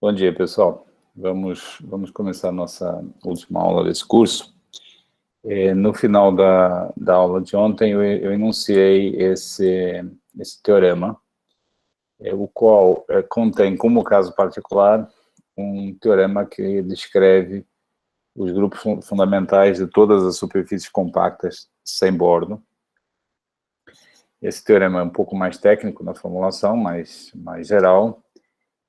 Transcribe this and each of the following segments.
Bom dia, pessoal. Vamos começar a nossa última aula desse curso. No final da aula de ontem, eu enunciei esse teorema, o qual contém, como caso particular, um teorema que descreve os grupos fundamentais de todas as superfícies compactas sem bordo. Esse teorema é um pouco mais técnico na formulação, mais geral,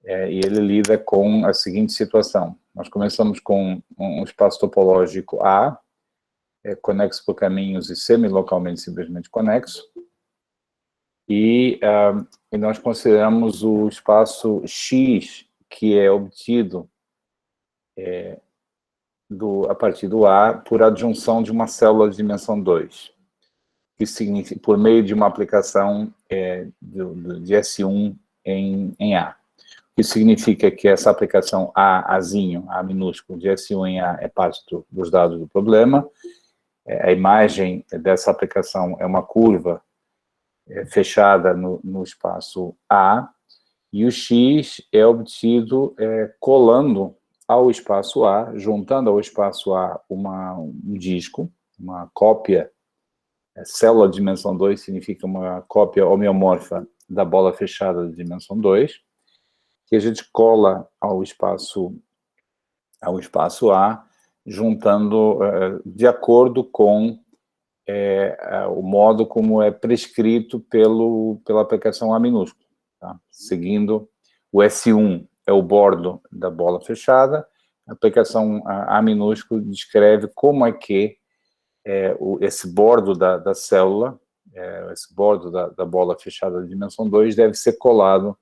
e ele lida com a seguinte situação. Nós começamos com um espaço topológico A, conexo por caminhos e semilocalmente simplesmente conexo, e nós consideramos o espaço X, que é obtido a partir do A por adjunção de uma célula de dimensão 2, que significa, por meio de uma aplicação de S1 em A. Que significa que essa aplicação Azinho, A minúsculo, de S1 em A, é parte dos dados do problema. A imagem dessa aplicação é uma curva fechada no espaço A, e o X é obtido colando ao espaço A, juntando ao espaço A um disco, uma cópia, célula de dimensão 2 significa uma cópia homeomorfa da bola fechada de dimensão 2, que a gente cola ao espaço A, juntando de acordo com o modo como é prescrito pela aplicação A minúsculo. Tá? Seguindo o S1 é o bordo da bola fechada, a aplicação A minúsculo descreve como é que esse bordo da célula, esse bordo da bola fechada de dimensão 2 deve ser colado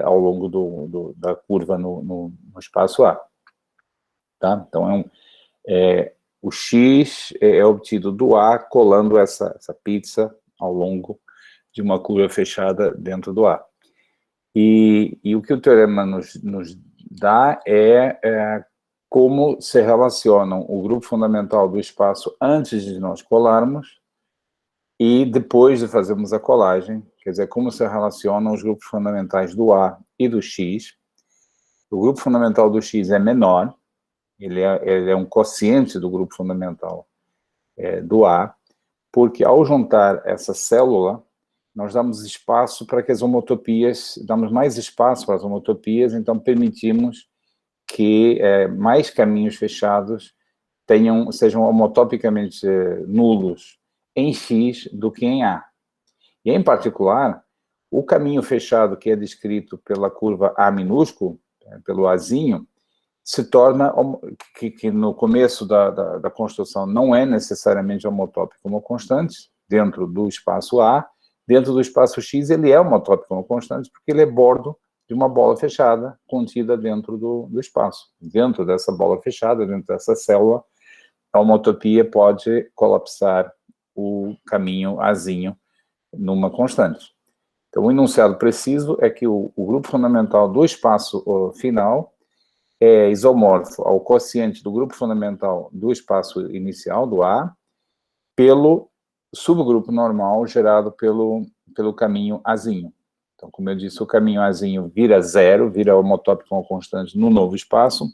ao longo da curva no espaço A. Tá? Então, o X é obtido do A colando essa pizza ao longo de uma curva fechada dentro do A. E o que o teorema nos dá é como se relacionam o grupo fundamental do espaço antes de nós colarmos e depois de fazermos a colagem, quer dizer, como se relacionam os grupos fundamentais do A e do X. O grupo fundamental do X é menor, ele é um quociente do grupo fundamental do A, porque ao juntar essa célula, nós damos espaço para que as homotopias, damos mais espaço para as homotopias, então permitimos que mais caminhos fechados sejam homotopicamente nulos em X do que em A. E, em particular, o caminho fechado que é descrito pela curva A minúsculo, pelo Azinho, se torna, que no começo da construção não é necessariamente homotópico homoconstante, dentro do espaço A, dentro do espaço X ele é homotópico homoconstante porque ele é bordo de uma bola fechada contida dentro do espaço. Dentro dessa bola fechada, dentro dessa célula, a homotopia pode colapsar o caminho Azinho numa constante. Então, o enunciado preciso é que o grupo fundamental do espaço final é isomorfo ao quociente do grupo fundamental do espaço inicial, do A, pelo subgrupo normal gerado pelo caminho Azinho. Então, como eu disse, o caminho Azinho vira zero, vira homotópico constante no novo espaço,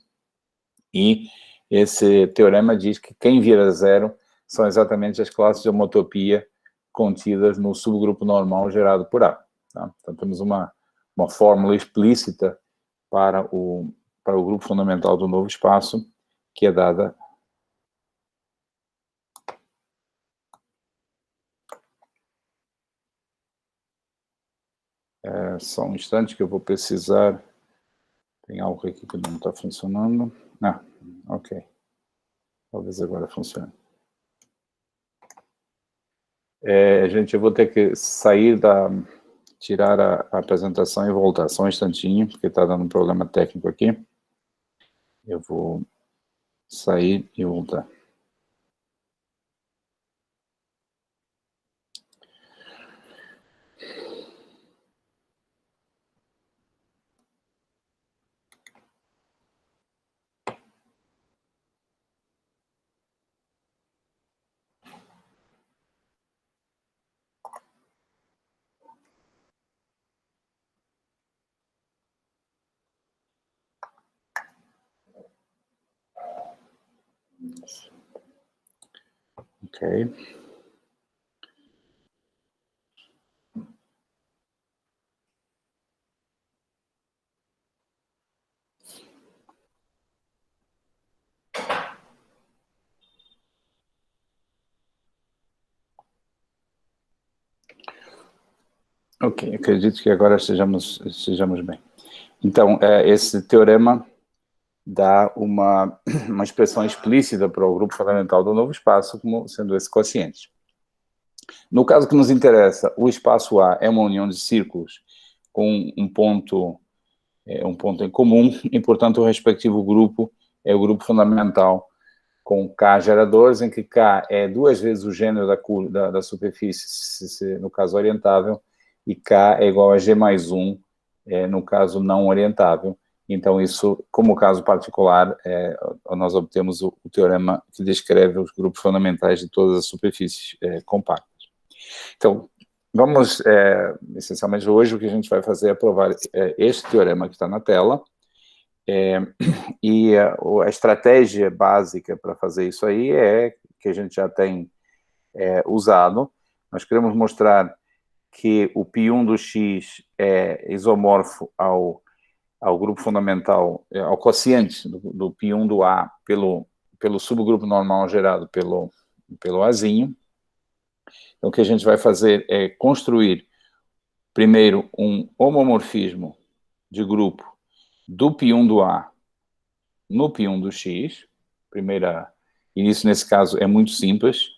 e esse teorema diz que quem vira zero são exatamente as classes de homotopia contidas no subgrupo normal gerado por A. Tá? Então, temos uma fórmula explícita para o grupo fundamental do novo espaço, que é dada só um instante que eu vou precisar. Tem algo aqui que não está funcionando. Ok. Talvez agora funcione. Gente, eu vou ter que tirar a apresentação e voltar. Só um instantinho, porque está dando um problema técnico aqui. Eu vou sair e voltar. Ok. Ok, acredito que agora estejamos bem. Então, esse teorema dá uma expressão explícita para o grupo fundamental do novo espaço como sendo esse quociente. No caso que nos interessa, o espaço A é uma união de círculos com um ponto em comum, e, portanto, o respectivo grupo é o grupo fundamental com K geradores, em que K é 2 vezes o gênero da superfície, no caso orientável, e K é igual a G mais 1, no caso não orientável. Então, isso, como caso particular, nós obtemos o teorema que descreve os grupos fundamentais de todas as superfícies compactas. Então, vamos, essencialmente, hoje o que a gente vai fazer é provar este teorema que está na tela, e a estratégia básica para fazer isso aí é que a gente já tem usado. Nós queremos mostrar que o π1 do x é isomorfo ao grupo fundamental, ao quociente do π1 do A pelo subgrupo normal gerado pelo Azinho. Então, o que a gente vai fazer é construir, primeiro, um homomorfismo de grupo do π1 do A no π1 do x. E isso, nesse caso, é muito simples.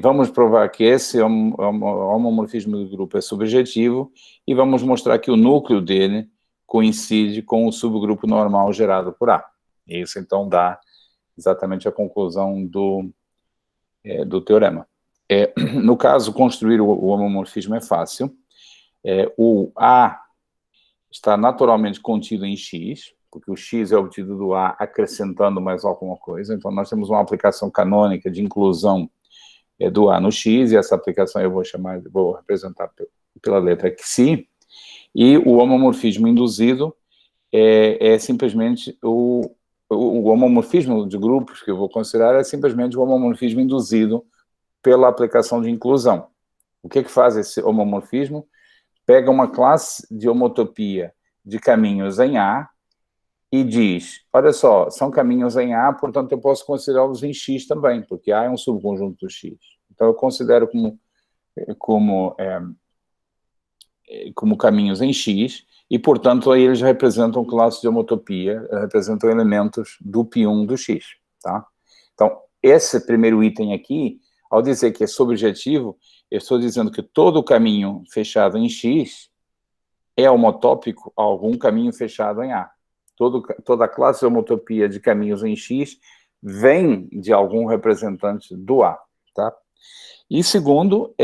Vamos provar que esse homomorfismo de grupo é subjetivo e vamos mostrar que o núcleo dele coincide com o subgrupo normal gerado por A. E isso, então, dá exatamente a conclusão do teorema. No caso, construir o homomorfismo é fácil. O A está naturalmente contido em X, porque o X é obtido do A acrescentando mais alguma coisa. Então, nós temos uma aplicação canônica de inclusão do A no X, e essa aplicação eu vou representar pela letra xi, e o homomorfismo induzido é simplesmente o homomorfismo de grupos que eu vou considerar é simplesmente o homomorfismo induzido pela aplicação de inclusão. O que faz esse homomorfismo? Pega uma classe de homotopia de caminhos em A e diz, olha só, são caminhos em A, portanto eu posso considerá-los em X também, porque A é um subconjunto do X. Então eu considero como caminhos em X, e portanto aí eles representam classes de homotopia, representam elementos do π1 do X. Tá? Então, esse primeiro item aqui, ao dizer que é subjetivo, eu estou dizendo que todo caminho fechado em X é homotópico a algum caminho fechado em A. Toda a classe de homotopia de caminhos em X vem de algum representante do A. Tá? E segundo,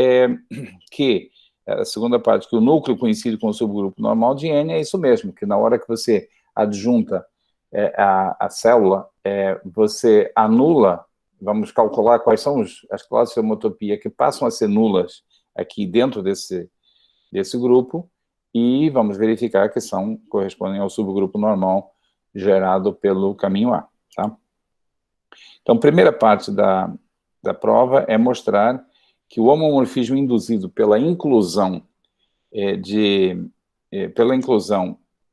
que a segunda parte, que o núcleo coincide com o subgrupo normal de N, é isso mesmo, que na hora que você adjunta a célula, você anula, vamos calcular quais são as classes de homotopia que passam a ser nulas aqui dentro desse grupo, e vamos verificar que correspondem ao subgrupo normal gerado pelo caminho A. Tá? Então, a primeira parte da prova é mostrar que o homomorfismo induzido pela inclusão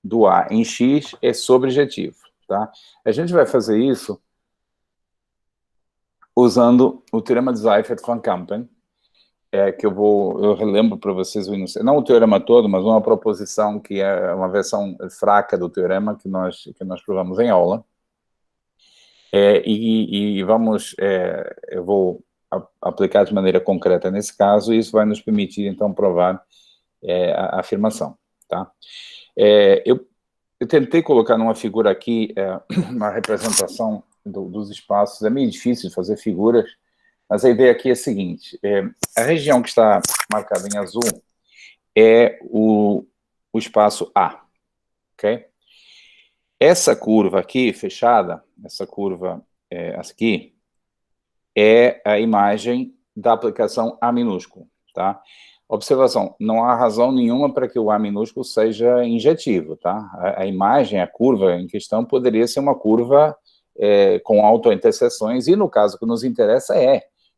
do A em X é sobrejetivo. Tá? A gente vai fazer isso usando o teorema de Seifert-Van Kampen, que eu relembro para vocês o enunciado, não o teorema todo, mas uma proposição que é uma versão fraca do teorema que nós provamos em aula. Eu vou aplicar de maneira concreta nesse caso, e isso vai nos permitir, então, provar a afirmação. Tá? Eu tentei colocar numa figura aqui uma representação dos espaços. É meio difícil de fazer figuras, mas a ideia aqui é a seguinte: a região que está marcada em azul é o espaço A. Ok? Essa curva aqui, fechada, essa curva aqui, é a imagem da aplicação A minúsculo, tá? Observação, não há razão nenhuma para que o A minúsculo seja injetivo, tá? A imagem, a curva em questão, poderia ser uma curva com autointerseções, e no caso que nos interessa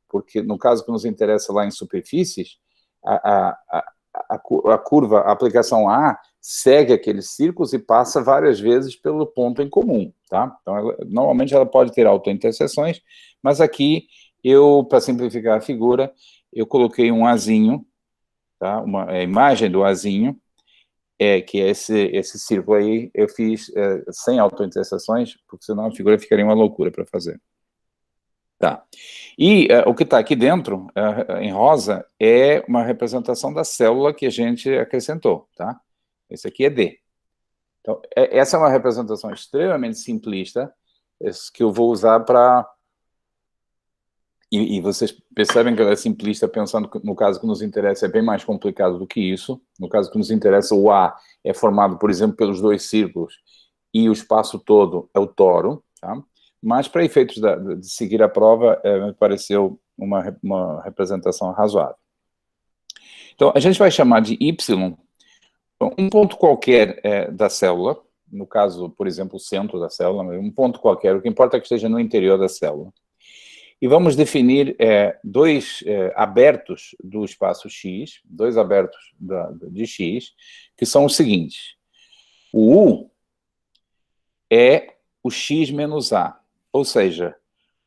porque no caso que nos interessa lá em superfícies, a curva, a aplicação A, segue aqueles círculos e passa várias vezes pelo ponto em comum, tá? Então, normalmente ela pode ter autointerseções, mas aqui, para simplificar a figura, eu coloquei um Azinho, tá? A imagem do Azinho, que é esse círculo aí, eu fiz sem autointerseções, porque senão a figura ficaria uma loucura para fazer. Tá. E o que está aqui dentro, em rosa, é uma representação da célula que a gente acrescentou, tá? Esse aqui é D. Então, essa é uma representação extremamente simplista, que eu vou usar para... E vocês percebem que ela é simplista, pensando que no caso que nos interessa é bem mais complicado do que isso. No caso que nos interessa, o A é formado, por exemplo, pelos dois círculos, e o espaço todo é o toro, tá? Mas, para efeitos de seguir a prova, me pareceu uma representação razoável. Então, a gente vai chamar de Y um ponto qualquer da célula, no caso, por exemplo, o centro da célula, um ponto qualquer, o que importa é que esteja no interior da célula. E vamos definir dois abertos do espaço X, dois abertos de X, que são os seguintes. O U é o X menos A. Ou seja,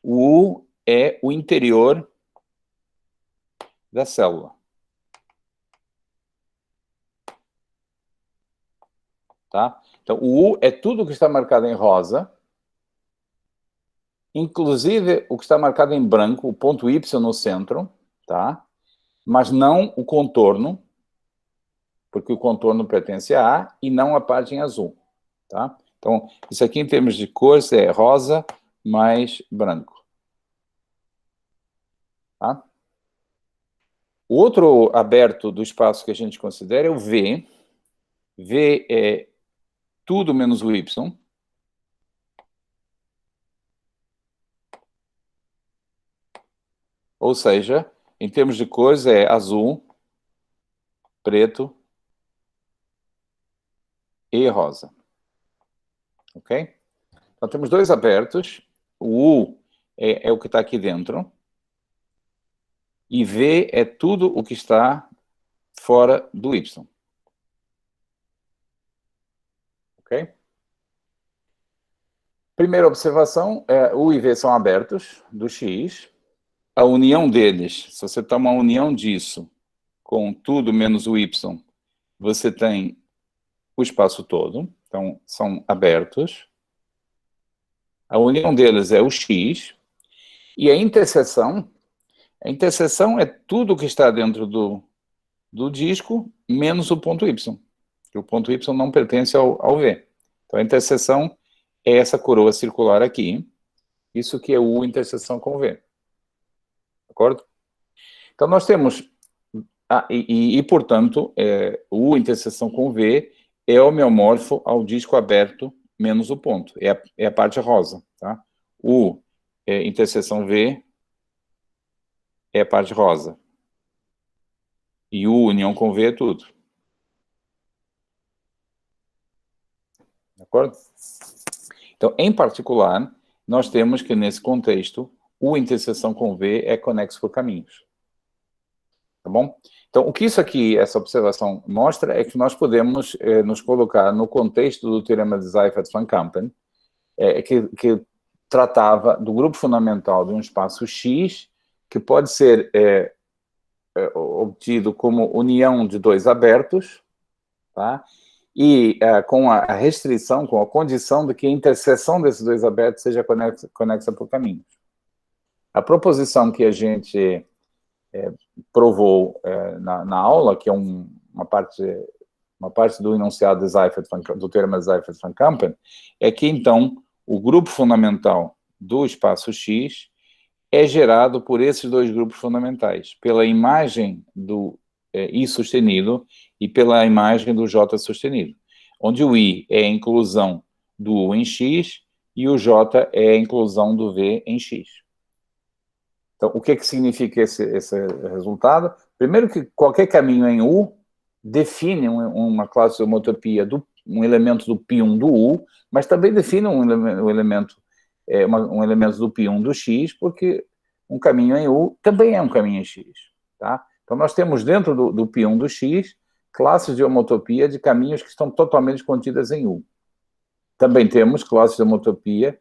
o U é o interior da célula. Tá? Então, o U é tudo que está marcado em rosa, inclusive o que está marcado em branco, o ponto Y no centro, tá? Mas não o contorno, porque o contorno pertence a A, e não a parte em azul. Tá? Então, isso aqui em termos de cores é rosa mais branco. Tá? O outro aberto do espaço que a gente considera é o V. V é tudo menos o Y. Ou seja, em termos de cores é azul, preto e rosa. Ok? Então, temos dois abertos. O U é o que está aqui dentro. E V é tudo o que está fora do Y. Ok? Primeira observação, U e V são abertos do X. A união deles, se você toma uma união disso com tudo menos o Y, você tem o espaço todo. Então, são abertos. A união deles é o X. E a interseção é tudo que está dentro do disco, menos o ponto Y. O ponto Y não pertence ao V. Então, a interseção é essa coroa circular aqui. Isso que é U interseção com V. De acordo? Então, nós temos... portanto, U interseção com V é homeomorfo ao disco aberto menos o ponto. É a parte rosa. Tá? U interseção V é a parte rosa. E U união com V é tudo. De acordo? Então, em particular, nós temos que, nesse contexto, U interseção com V é conexo por caminhos. Tá bom? Então, o que isso aqui, essa observação mostra, é que nós podemos nos colocar no contexto do teorema de Seifert-Van Kampen, que tratava do grupo fundamental de um espaço X, que pode ser obtido como união de dois abertos, tá? E com a restrição, com a condição de que a interseção desses dois abertos seja conexa por caminhos. A proposição que a gente provou na aula, que é uma parte do enunciado de do teorema de Seifert-Van Kampen, é que, então, o grupo fundamental do espaço X é gerado por esses dois grupos fundamentais, pela imagem do I sustenido e pela imagem do J sustenido, onde o I é a inclusão do U em X e o J é a inclusão do V em X. Então, o que significa esse resultado? Primeiro que qualquer caminho em U define uma classe de homotopia, um elemento do π1 do U, mas também define um elemento um elemento do π1 do x, porque um caminho em U também é um caminho em x, tá? Então, nós temos dentro do π1 do x, classes de homotopia de caminhos que estão totalmente contidas em U. Também temos classes de homotopia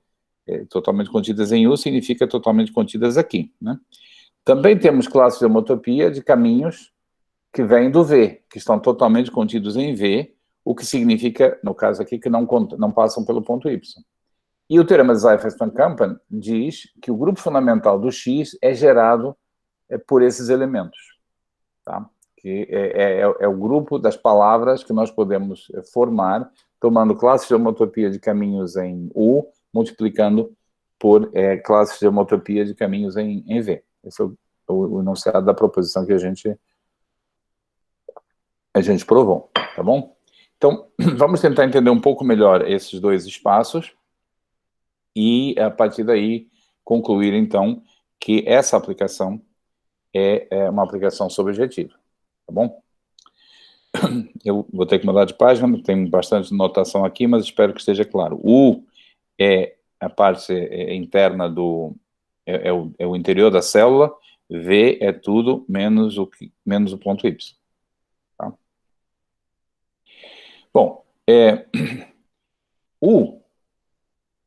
totalmente contidas em U, significa totalmente contidas aqui, né? Também temos classes de homotopia de caminhos que vêm do V, que estão totalmente contidos em V, o que significa, no caso aqui, que não passam pelo ponto Y. E o teorema de Seifert-Van-Kampen diz que o grupo fundamental do X é gerado por esses elementos, tá? Que é o grupo das palavras que nós podemos formar tomando classes de homotopia de caminhos em U, multiplicando por classes de homotopia de caminhos em V. Esse é o enunciado da proposição que a gente provou, tá bom? Então, vamos tentar entender um pouco melhor esses dois espaços e, a partir daí, concluir, então, que essa aplicação é uma aplicação subjetiva, tá bom? Eu vou ter que mudar de página, tem bastante notação aqui, mas espero que esteja claro. U é a parte interna é o interior da célula, V é tudo menos o ponto Y. Tá? Bom, U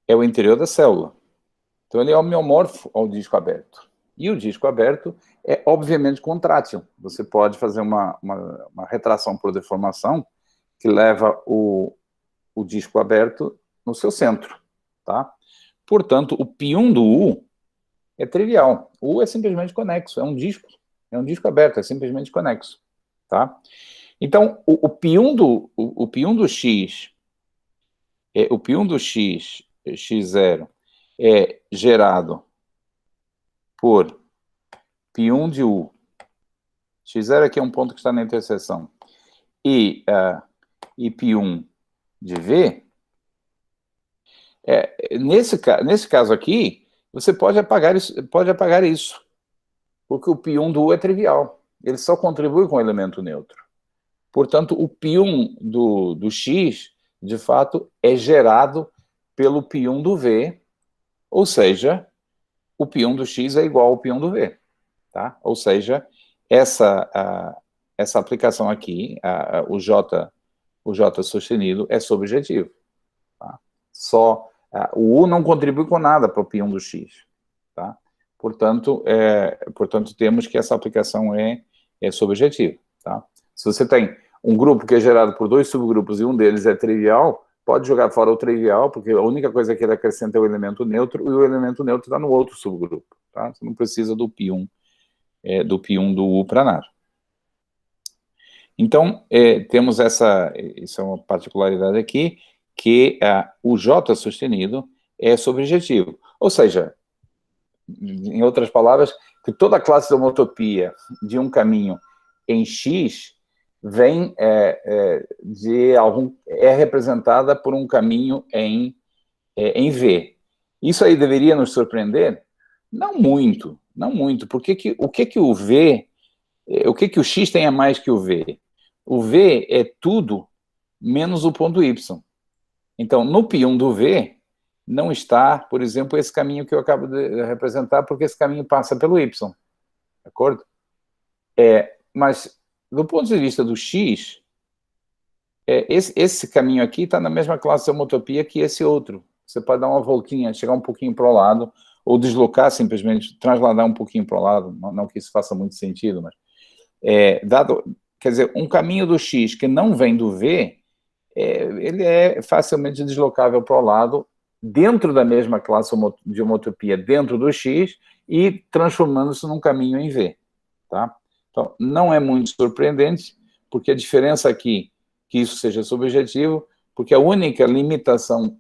é o interior da célula. Então, ele é homeomorfo ao disco aberto. E o disco aberto é, obviamente, contrátil. Você pode fazer uma retração por deformação que leva o disco aberto no seu centro, tá? Portanto, o π1 do U é trivial. O U é simplesmente conexo, é um disco aberto, é simplesmente conexo, tá? Então, o π1 do X, o π1 do X, X0, é gerado por π1 de U. X0 aqui é um ponto que está na interseção. E π1 de V, nesse caso aqui, você pode apagar isso, porque o π1 do U é trivial. Ele só contribui com o elemento neutro. Portanto, o π1 do X, de fato, é gerado pelo π1 do V, ou seja, o π1 do X é igual ao π1 do V. Tá? Ou seja, essa aplicação aqui, o J sustenido, é subjetivo. Tá? O U não contribui com nada para o π1 do X. Tá? Portanto, temos que essa aplicação é subjetiva. Tá? Se você tem um grupo que é gerado por dois subgrupos e um deles é trivial, pode jogar fora o trivial, porque a única coisa que ele acrescenta é o elemento neutro, e o elemento neutro está no outro subgrupo. Tá? Você não precisa do π1 do U para nada. Então, temos isso é uma particularidade aqui, que o J sustenido é subjetivo. Ou seja, em outras palavras, que toda classe de homotopia de um caminho em X vem é representada por um caminho em V. Isso aí deveria nos surpreender? Não muito, porque o que o X tem a mais que o V? O V é tudo menos o ponto Y. Então, no π1 do V, não está, por exemplo, esse caminho que eu acabo de representar, porque esse caminho passa pelo Y. De acordo? Mas, do ponto de vista do X, esse caminho aqui está na mesma classe de homotopia que esse outro. Você pode dar uma voltinha, chegar um pouquinho para o lado, ou deslocar simplesmente, transladar um pouquinho para o lado, não que isso faça muito sentido, mas... quer dizer, um caminho do X que não vem do V, ele é facilmente deslocável para o lado, dentro da mesma classe de homotopia, dentro do X, e transformando-se num caminho em V. Tá? Então, não é muito surpreendente, porque a diferença aqui, que isso seja subjetivo, porque a única limitação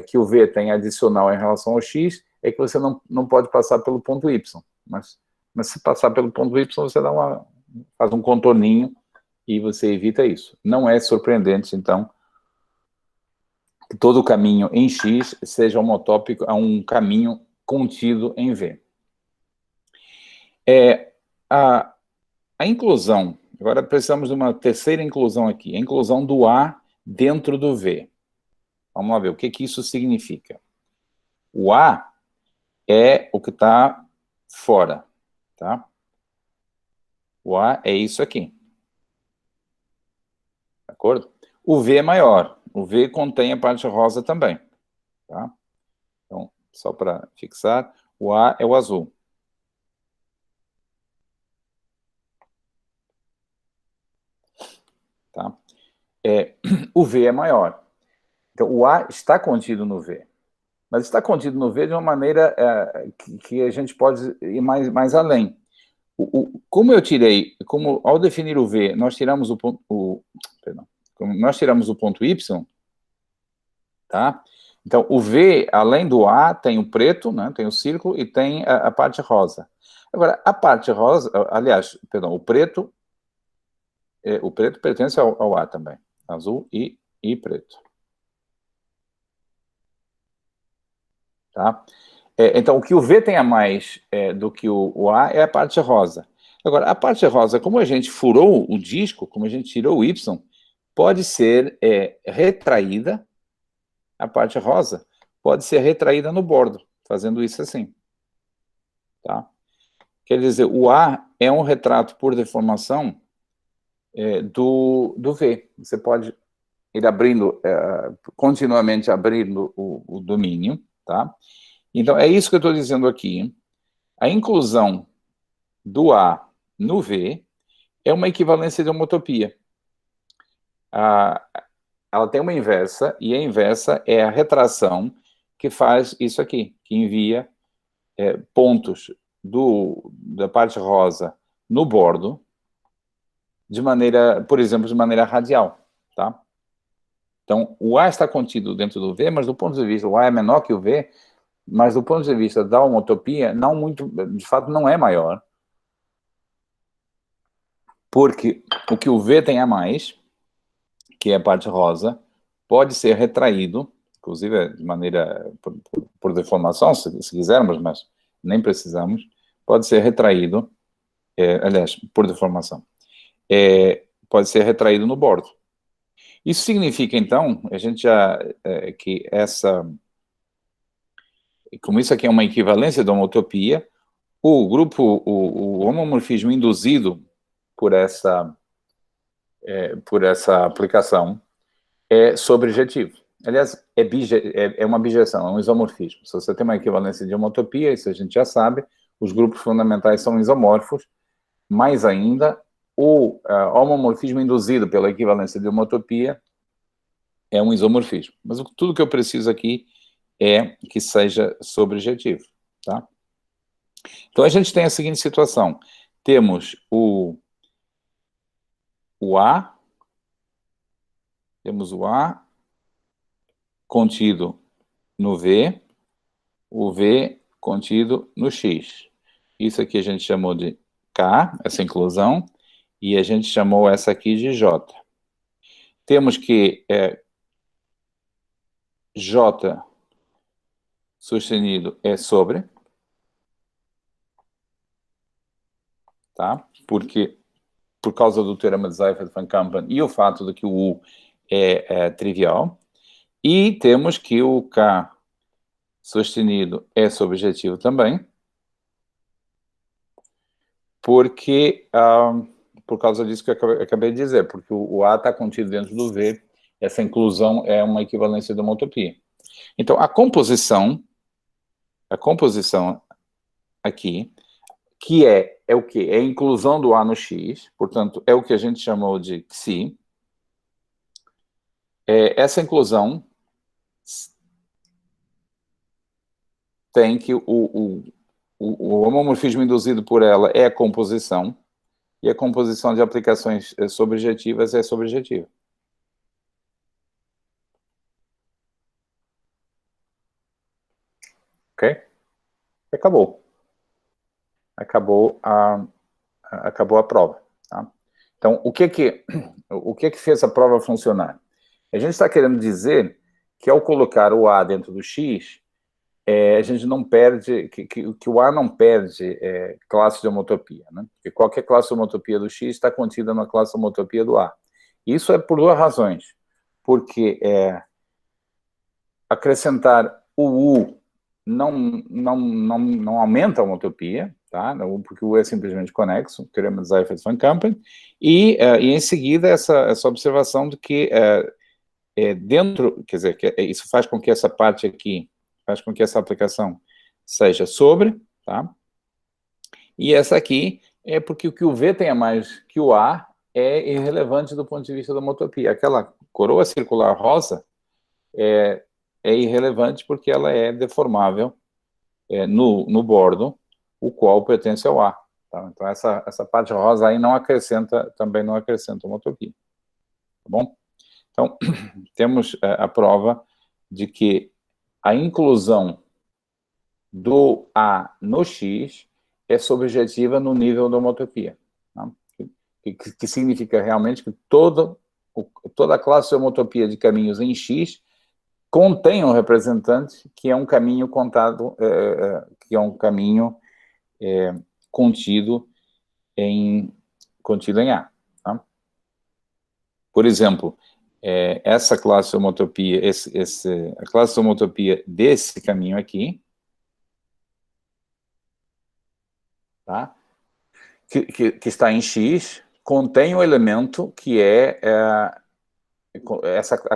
que o V tem adicional em relação ao X é que você não pode passar pelo ponto Y. Mas se passar pelo ponto Y, você faz um contorninho e você evita isso. Não é surpreendente, então, que todo caminho em X seja homotópico a um caminho contido em V. A inclusão, agora precisamos de uma terceira inclusão aqui, a inclusão do A dentro do V. Vamos lá ver o que isso significa. O A é o que está fora, tá? O A é isso aqui. De acordo? O V é maior. O V contém a parte rosa também, tá? Então, só para fixar, o A é o azul. Tá? O V é maior. Então, o A está contido no V. Mas está contido no V de uma maneira que a gente pode ir mais além. Como eu tirei, ao definir o V, nós tiramos o ponto, nós tiramos o ponto Y, tá? Então, o V, além do A, tem o preto, né? Tem o círculo e tem a parte rosa. Agora, a parte rosa, aliás, perdão, o preto pertence ao A também. Azul e preto. Tá? Então, o que o V tem a mais do que o A é a parte rosa. Agora, a parte rosa, como a gente furou o disco, como a gente tirou o Y, pode ser retraída, a parte rosa, pode ser retraída no bordo, fazendo isso assim. Tá? Quer dizer, o A é um retrato por deformação do V. Você pode ir abrindo, continuamente abrindo o domínio, tá? Então, é isso que eu estou dizendo aqui. A inclusão do A no V é uma equivalência de homotopia. Ela tem uma inversa, e a inversa é a retração que faz isso aqui, que envia pontos da parte rosa no bordo, de maneira, por exemplo, de maneira radial, tá? Então, o A está contido dentro do V, mas do ponto de vista, o A é menor que o V, mas do ponto de vista da homotopia, não muito, de fato, não é maior, porque o que o V tem a mais, que é a parte rosa, pode ser retraído, inclusive de maneira, por deformação, se quisermos, mas nem precisamos, pode ser retraído, aliás, por deformação, pode ser retraído no bordo. Isso significa, então, a gente já, que como isso aqui é uma equivalência da homotopia, o homomorfismo induzido por essa aplicação é sobrejetivo. Aliás, é uma bijeção, é um isomorfismo. Se você tem uma equivalência de homotopia, isso a gente já sabe, os grupos fundamentais são isomórficos, mais ainda, o homomorfismo induzido pela equivalência de homotopia é um isomorfismo. Mas tudo que eu preciso aqui é que seja sobrejetivo, tá? Então, a gente tem a seguinte situação. Temos o A, contido no V, o V contido no X. Isso aqui a gente chamou de K, essa inclusão, e a gente chamou essa aqui de J. Temos que J sustenido é sobre, tá? Porque, por causa do teorema de Seifert-Van Kampen e o fato de que o U é trivial. E temos que o K sustenido é sobrejetivo também, porque, por causa disso que eu acabei de dizer, porque o A está contido dentro do V, essa inclusão é uma equivalência de homotopia. Então, a composição aqui, que é o quê? É a inclusão do A no X, portanto, é o que a gente chamou de Xi. Essa inclusão tem que o homomorfismo induzido por ela é a composição, e a composição de aplicações sobrejetivas é sobrejetiva. Ok? Acabou. Acabou a prova. Tá? Então, o que fez a prova funcionar? A gente está querendo dizer que ao colocar o A dentro do X, a gente não perde, que o A não perde classe de homotopia, né? Porque qualquer classe de homotopia do X está contida na classe de homotopia do A. Isso é por duas razões. Porque acrescentar o U não aumenta a homotopia, tá? Porque o U é simplesmente conexo, teorema de Seifert-Van Kampen, e em seguida essa observação de que dentro, quer dizer, isso faz com que essa parte aqui, faz com que essa aplicação seja sobre, tá? E essa aqui é porque o que o V tenha mais que o A é irrelevante do ponto de vista da homotopia. Aquela coroa circular rosa é irrelevante porque ela é deformável no bordo, o qual pertence ao A. Tá? Então, essa parte rosa aí também não acrescenta homotopia. Tá bom? Então, temos a prova de que a inclusão do A no X é subjetiva no nível da homotopia. Tá? Que significa realmente que toda a classe de homotopia de caminhos em X contém um representante que é um caminho contado, que é um caminho contido em A. Tá? Por exemplo, essa classe de homotopia, a classe de homotopia desse caminho aqui, tá? que está em X, contém um elemento que a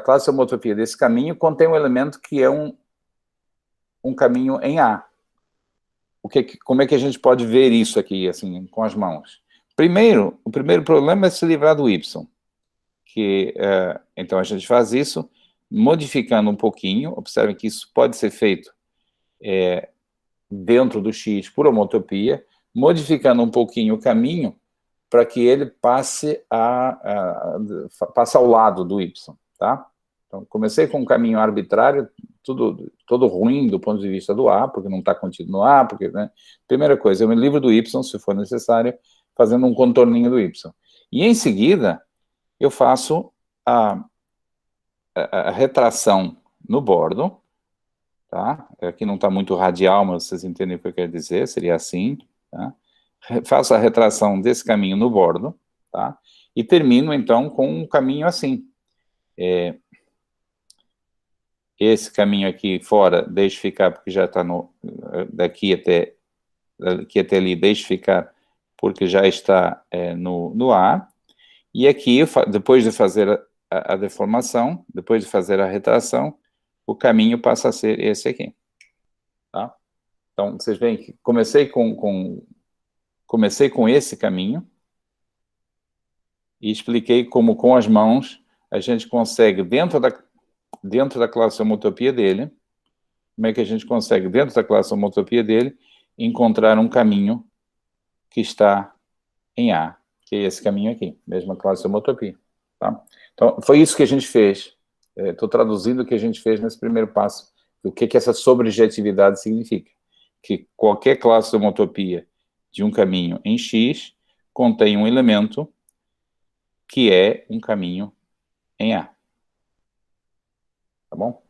classe de homotopia desse caminho contém um elemento que é um caminho em A. Como é que a gente pode ver isso aqui, assim, com as mãos? O primeiro problema é se livrar do Y. Então, a gente faz isso modificando um pouquinho. Observem que isso pode ser feito dentro do X por homotopia, modificando um pouquinho o caminho para que ele passe ao lado do Y, tá? Então, comecei com um caminho arbitrário, todo ruim do ponto de vista do A, porque não está contido no A, porque, né? Primeira coisa, eu me livro do Y, se for necessário, fazendo um contorninho do Y. E, em seguida, eu faço a retração no bordo, tá? Aqui não está muito radial, mas vocês entendem o que eu quero dizer, seria assim, tá? Faço a retração desse caminho no bordo, tá? E termino, então, com um caminho assim. Esse caminho aqui fora, deixo ficar, porque já está daqui até ali, deixo ficar, porque já está no A. E aqui, depois de fazer a deformação, depois de fazer a retração, o caminho passa a ser esse aqui. Tá? Então, vocês veem que comecei com esse caminho e expliquei como, com as mãos, a gente consegue, dentro da classe homotopia dele, como é que a gente consegue, dentro da classe homotopia dele, encontrar um caminho que está em A, que é esse caminho aqui, mesma classe homotopia. Tá? Então, foi isso que a gente fez. Estou traduzindo o que a gente fez nesse primeiro passo. O que essa sobrejetividade significa? Que qualquer classe de homotopia de um caminho em X contém um elemento que é um caminho em A. Tá bom?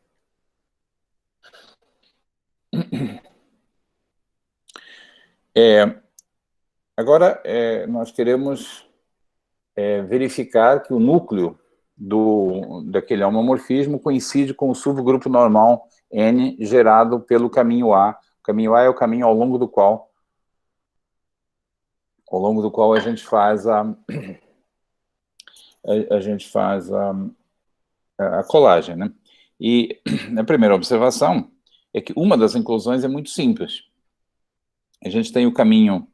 Agora, nós queremos verificar que o núcleo daquele homomorfismo coincide com o subgrupo normal N gerado pelo caminho A. O caminho A é o caminho ao longo do qual a gente faz a colagem, né? E a primeira observação é que uma das inclusões é muito simples. A gente tem o caminho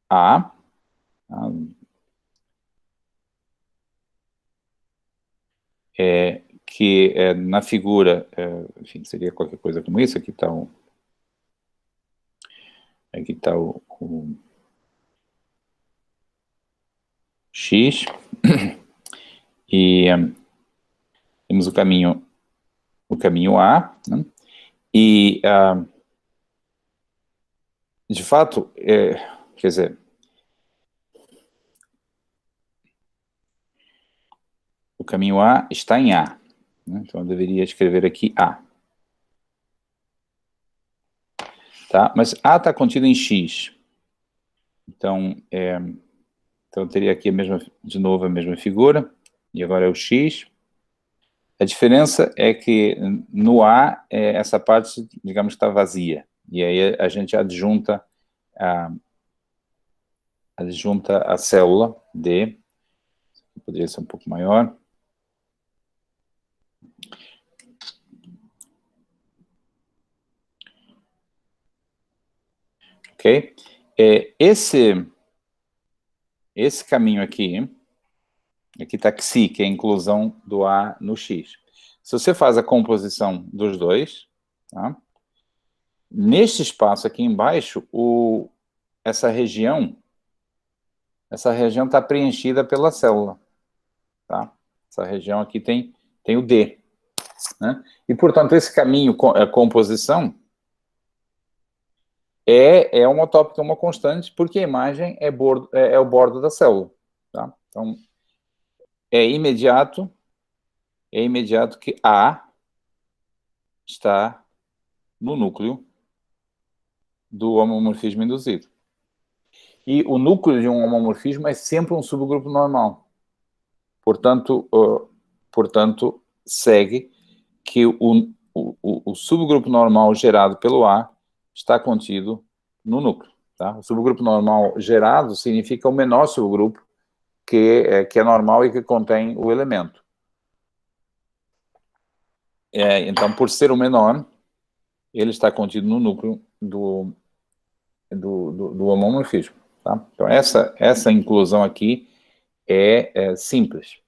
A, que na figura, enfim, seria qualquer coisa como isso. Aqui está o X, e temos o caminho A, né? E, de fato, quer dizer, o caminho A está em A, né? Então eu deveria escrever aqui A. Tá? Mas A está contido em X. Então, eu teria aqui de novo a mesma figura, e agora é o X. A diferença é que no A, essa parte, digamos, está vazia. E aí a gente adjunta a célula D, poderia ser um pouco maior. Ok? Esse caminho aqui está Xi, que é a inclusão do A no X. Se você faz a composição dos dois, tá? Neste espaço aqui embaixo, essa região está preenchida pela célula. Tá? Essa região aqui tem o D. Né? E, portanto, esse caminho, a composição, é homotópica, uma constante, porque a imagem é o bordo da célula. Tá? Então, é imediato que A está no núcleo do homomorfismo induzido. E o núcleo de um homomorfismo é sempre um subgrupo normal. Portanto, segue que o subgrupo normal gerado pelo A está contido no núcleo. Tá? O subgrupo normal gerado significa o menor subgrupo que é normal e que contém o elemento. Então, por ser o menor, ele está contido no núcleo do homomorfismo. Tá? Então, essa inclusão aqui é simples.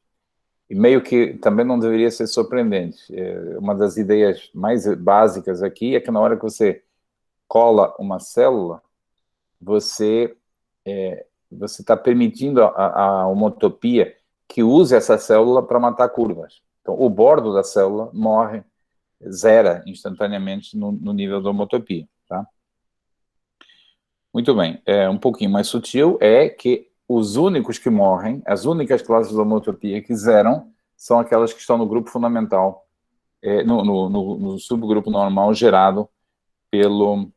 E meio que também não deveria ser surpreendente. Uma das ideias mais básicas aqui é que na hora que você cola uma célula, você está permitindo a homotopia que use essa célula para matar curvas. Então, o bordo da célula zera instantaneamente no nível da homotopia. Tá? Muito bem. Um pouquinho mais sutil é que os únicos que morrem, as únicas classes de homotopia que zeram, são aquelas que estão no grupo fundamental, no subgrupo normal gerado pelo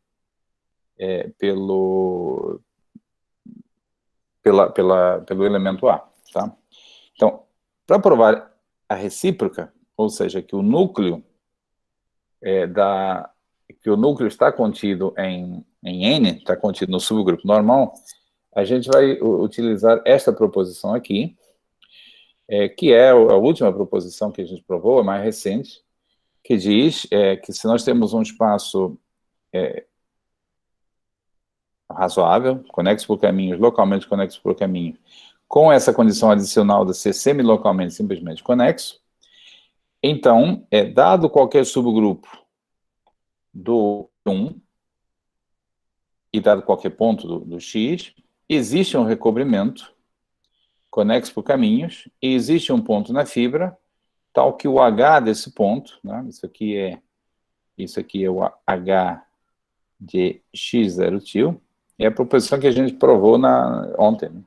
elemento A. Tá? Então, para provar a recíproca, ou seja, que o núcleo está contido em N, está contido no subgrupo normal, a gente vai utilizar esta proposição aqui, que é a última proposição que a gente provou, a mais recente, que diz que se nós temos um espaço razoável, conexo por caminhos, localmente conexo por caminho, com essa condição adicional de ser semilocalmente simplesmente conexo, então, dado qualquer subgrupo do 1, e dado qualquer ponto do X, existe um recobrimento conexo por caminhos, e existe um ponto na fibra, tal que o H desse ponto, né, isso aqui é o H de X0 til, é a proposição que a gente provou ontem. Né?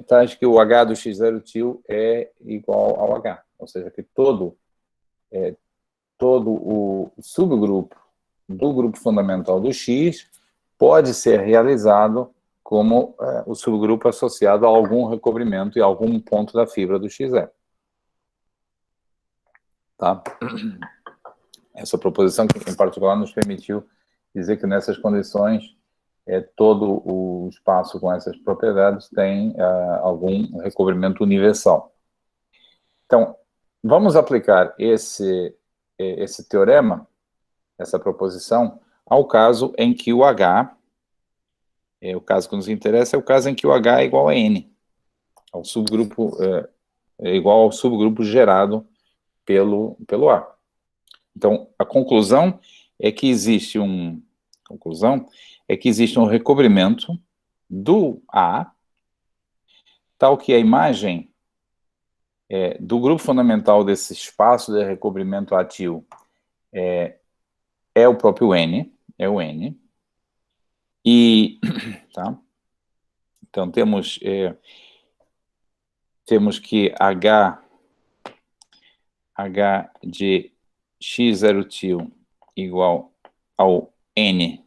Então, acho que o H do X0 til é igual ao H, ou seja, que todo o subgrupo do grupo fundamental do X pode ser realizado como o subgrupo associado a algum recobrimento e algum ponto da fibra do X0. Tá? Essa proposição, que em particular nos permitiu dizer que nessas condições todo o espaço com essas propriedades tem algum recobrimento universal. Então, vamos aplicar esse teorema, essa proposição, ao caso em que o H, o caso que nos interessa é o caso em que o H é igual a N, ao subgrupo, igual ao subgrupo gerado pelo A. Então, a conclusão é que existe um recobrimento do A, tal que a imagem do grupo fundamental desse espaço de recobrimento atil é o próprio N, é o N. E, tá? Então, temos que H de X0 til igual ao N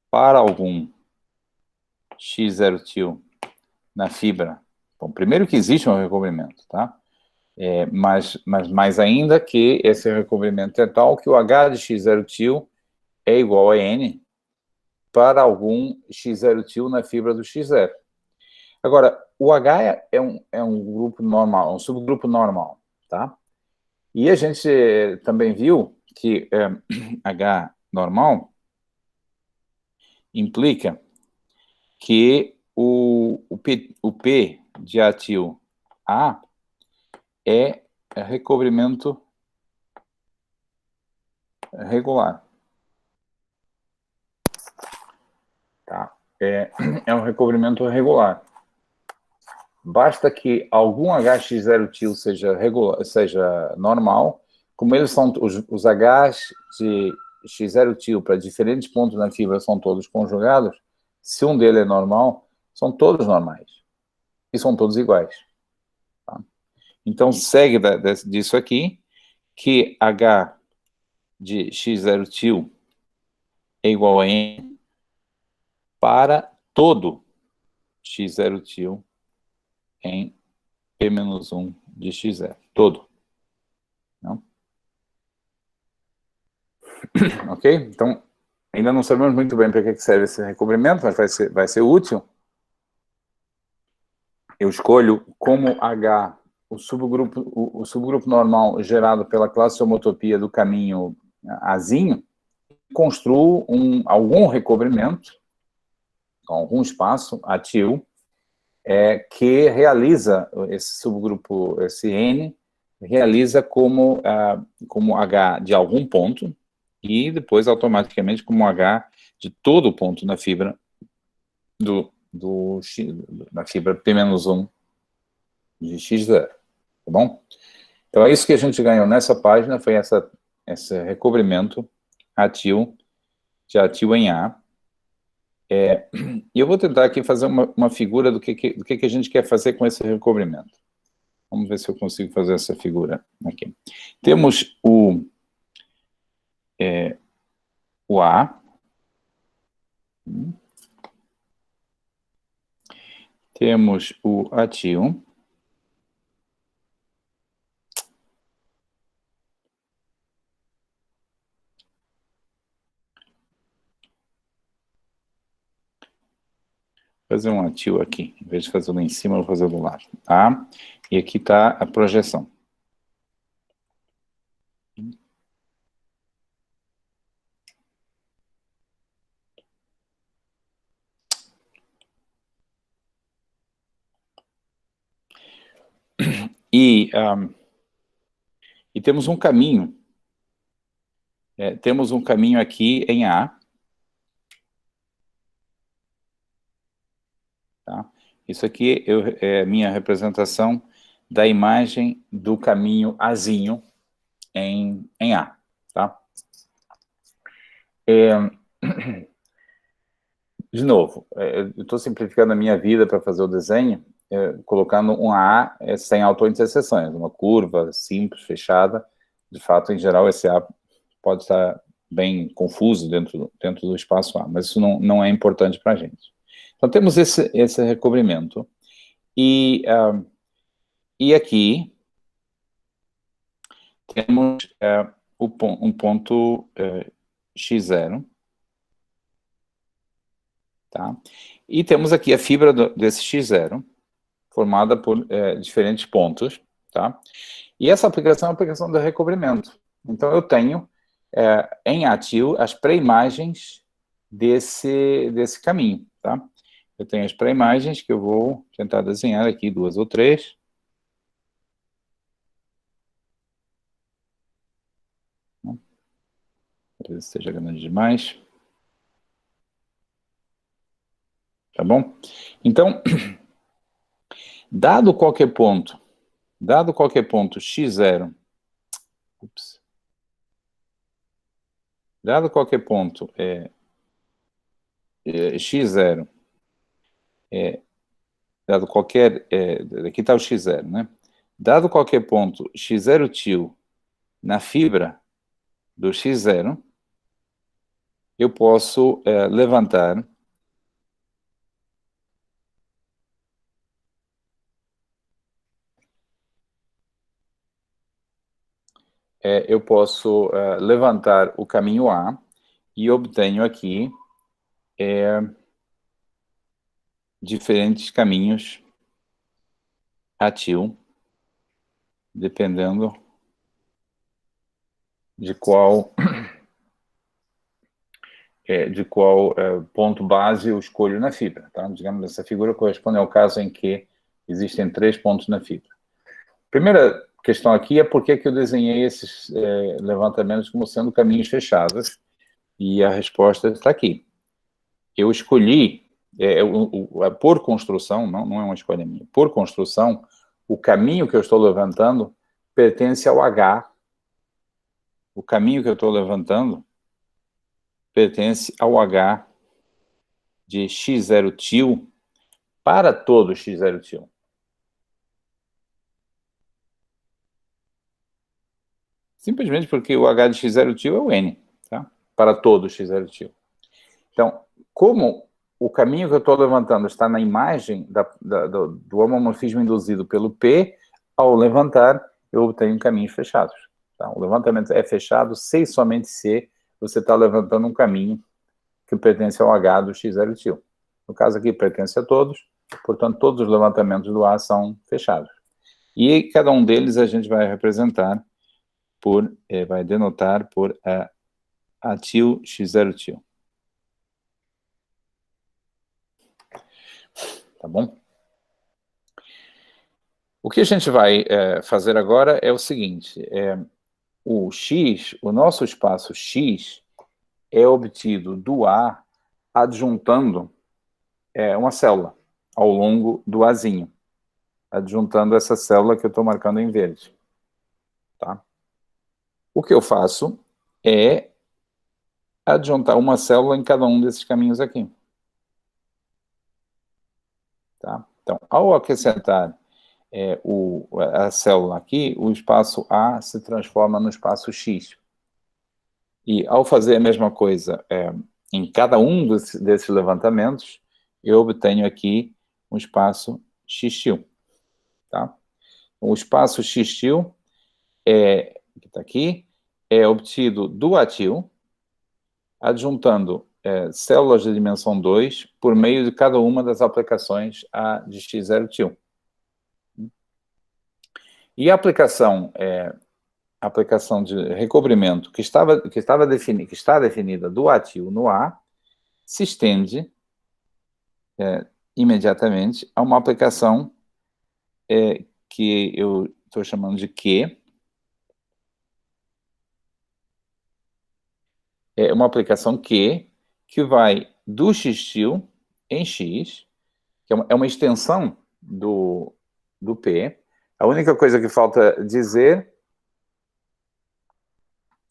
para algum X0 til na fibra. Bom, primeiro que existe um recobrimento, tá? Mas mais ainda que esse recobrimento é tal que o H de x0 til é igual a N para algum x0 til na fibra do x0. Agora, o H é um grupo normal, um subgrupo normal, tá? E a gente também viu que H normal implica que o P de atil A é recobrimento regular. Tá? É um recobrimento regular. Basta que algum HX0 til seja normal, como eles são, os Hs de X0 til para diferentes pontos na fibra são todos conjugados, se um deles é normal, são todos normais. E são todos iguais. Tá? Então, segue disso aqui, que H de X0 til é igual a N para todo X0 til em P-1 de X0. Todo. Não? Ok? Então, ainda não sabemos muito bem para que serve esse recobrimento, mas vai ser útil. Eu escolho como H o subgrupo normal gerado pela classe homotopia do caminho Azinho, construo algum recobrimento, algum espaço atil, que realiza esse subgrupo, esse N, realiza como H de algum ponto, e depois automaticamente como H de todo ponto na fibra na fibra P-1 de x0, tá bom? Então é isso que a gente ganhou nessa página, foi esse recobrimento atil, de atil em A. E eu vou tentar aqui fazer uma figura do que a gente quer fazer com esse recobrimento. Vamos ver se eu consigo fazer essa figura aqui. Temos o A. Temos o atil. Vou fazer um atil aqui. Em vez de fazer lá em cima, eu vou fazer do lado. Tá? E aqui está a projeção. E temos um caminho. Temos um caminho aqui em A. Tá? Isso aqui é a minha representação da imagem do caminho Azinho em A. Tá? De novo, eu estou simplificando a minha vida para fazer o desenho, colocando um A sem autointerseções, uma curva simples, fechada. De fato, em geral, esse A pode estar bem confuso dentro do espaço A, mas isso não é importante para a gente. Então, temos esse recobrimento. E aqui temos um ponto x0. Tá? E temos aqui a fibra desse x0, formada por diferentes pontos. Tá? E essa aplicação é a aplicação do recobrimento. Então, eu tenho em atil as pré-imagens desse caminho. Tá? Eu tenho as pré-imagens que eu vou tentar desenhar aqui, 2 ou 3. Talvez esteja grande demais. Tá bom? Então, dado qualquer ponto x0, dado qualquer ponto x0, dado qualquer, aqui está o x0, né? Dado qualquer ponto x0 til na fibra do x0, eu posso levantar eu posso levantar o caminho A e obtenho aqui diferentes caminhos ATIL, dependendo de qual ponto base eu escolho na fibra. Tá? Digamos, essa figura corresponde ao caso em que existem 3 pontos na fibra. Primeira questão aqui é por que eu desenhei esses levantamentos como sendo caminhos fechados, e a resposta está aqui. Eu escolhi, por construção, não é uma escolha minha, por construção, o caminho que eu estou levantando pertence ao H. O caminho que eu estou levantando pertence ao H de x0 til para todo x0 til. Simplesmente porque o H de x0 til é o N, tá? Para todo x0 til. Então, como o caminho que eu estou levantando está na imagem do homomorfismo induzido pelo P, ao levantar, eu obtenho caminhos fechados. Tá? O levantamento é fechado se e somente se você está levantando um caminho que pertence ao H do x0 til. No caso aqui, pertence a todos, portanto, todos os levantamentos do A são fechados. E cada um deles a gente vai representar vai denotar por ATIL x0 til. Tá bom? O que a gente vai fazer agora é o seguinte, o nosso espaço X é obtido do A adjuntando uma célula ao longo do Azinho, adjuntando essa célula que eu estou marcando em verde. Tá? O que eu faço é adjuntar uma célula em cada um desses caminhos aqui. Tá? Então, ao acrescentar a célula aqui, o espaço A se transforma no espaço X. E ao fazer a mesma coisa em cada um desses levantamentos, eu obtenho aqui um espaço X-til. Tá? O espaço X-til, que está aqui, é obtido do ATIL, adjuntando células de dimensão 2 por meio de cada uma das aplicações A de x0 til. E a aplicação de recobrimento que está definida do ATIL no A se estende imediatamente a uma aplicação que eu estou chamando de Q. É uma aplicação Q que vai do x-til em X, que é uma extensão do P. A única coisa que falta dizer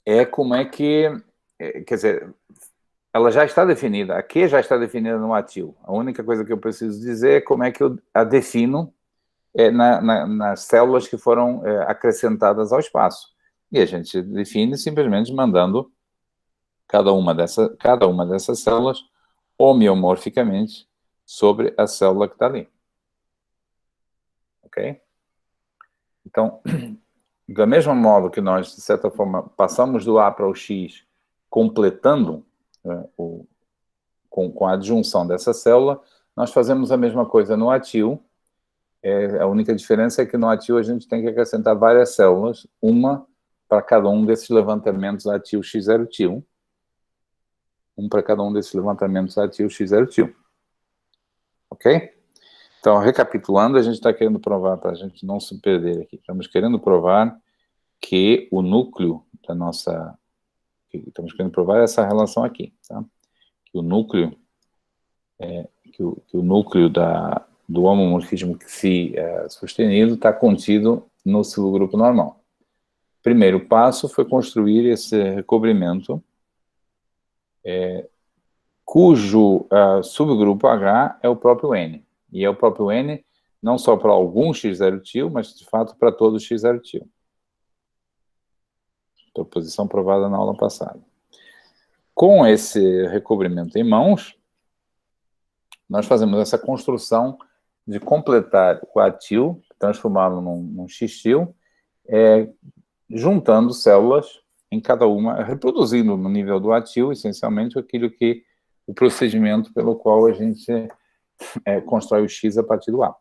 é como é que... quer dizer, ela já está definida, a Q já está definida no ATIL. A única coisa que eu preciso dizer é como é que eu a defino nas células que foram acrescentadas ao espaço. E a gente define simplesmente mandando cada uma dessas células homeomorficamente sobre a célula que está ali. Ok? Então, da mesma modo que nós, de certa forma, passamos do A para o X, completando com a adjunção dessa célula, nós fazemos a mesma coisa no ATIL. A única diferença é que no ATIL a gente tem que acrescentar várias células, uma para cada um desses levantamentos ATIL x0 til. Para cada um desses levantamentos ATIL x0 til. Ok? Então, recapitulando, a gente está querendo provar, para a gente não se perder aqui, estamos querendo provar que o núcleo da nossa... Estamos querendo provar essa relação aqui, tá? Que o núcleo... que o núcleo do homomorfismo sustenido está contido no silogrupo normal. Primeiro passo foi construir esse recobrimento cujo subgrupo H é o próprio N. E é o próprio N não só para algum x0 til, mas de fato para todo x0 til. Proposição provada na aula passada. Com esse recobrimento em mãos, nós fazemos essa construção de completar o ATIL, transformá-lo num x-til, juntando células em cada uma, reproduzindo no nível do atil, essencialmente, aquilo que o procedimento pelo qual a gente constrói o X a partir do A.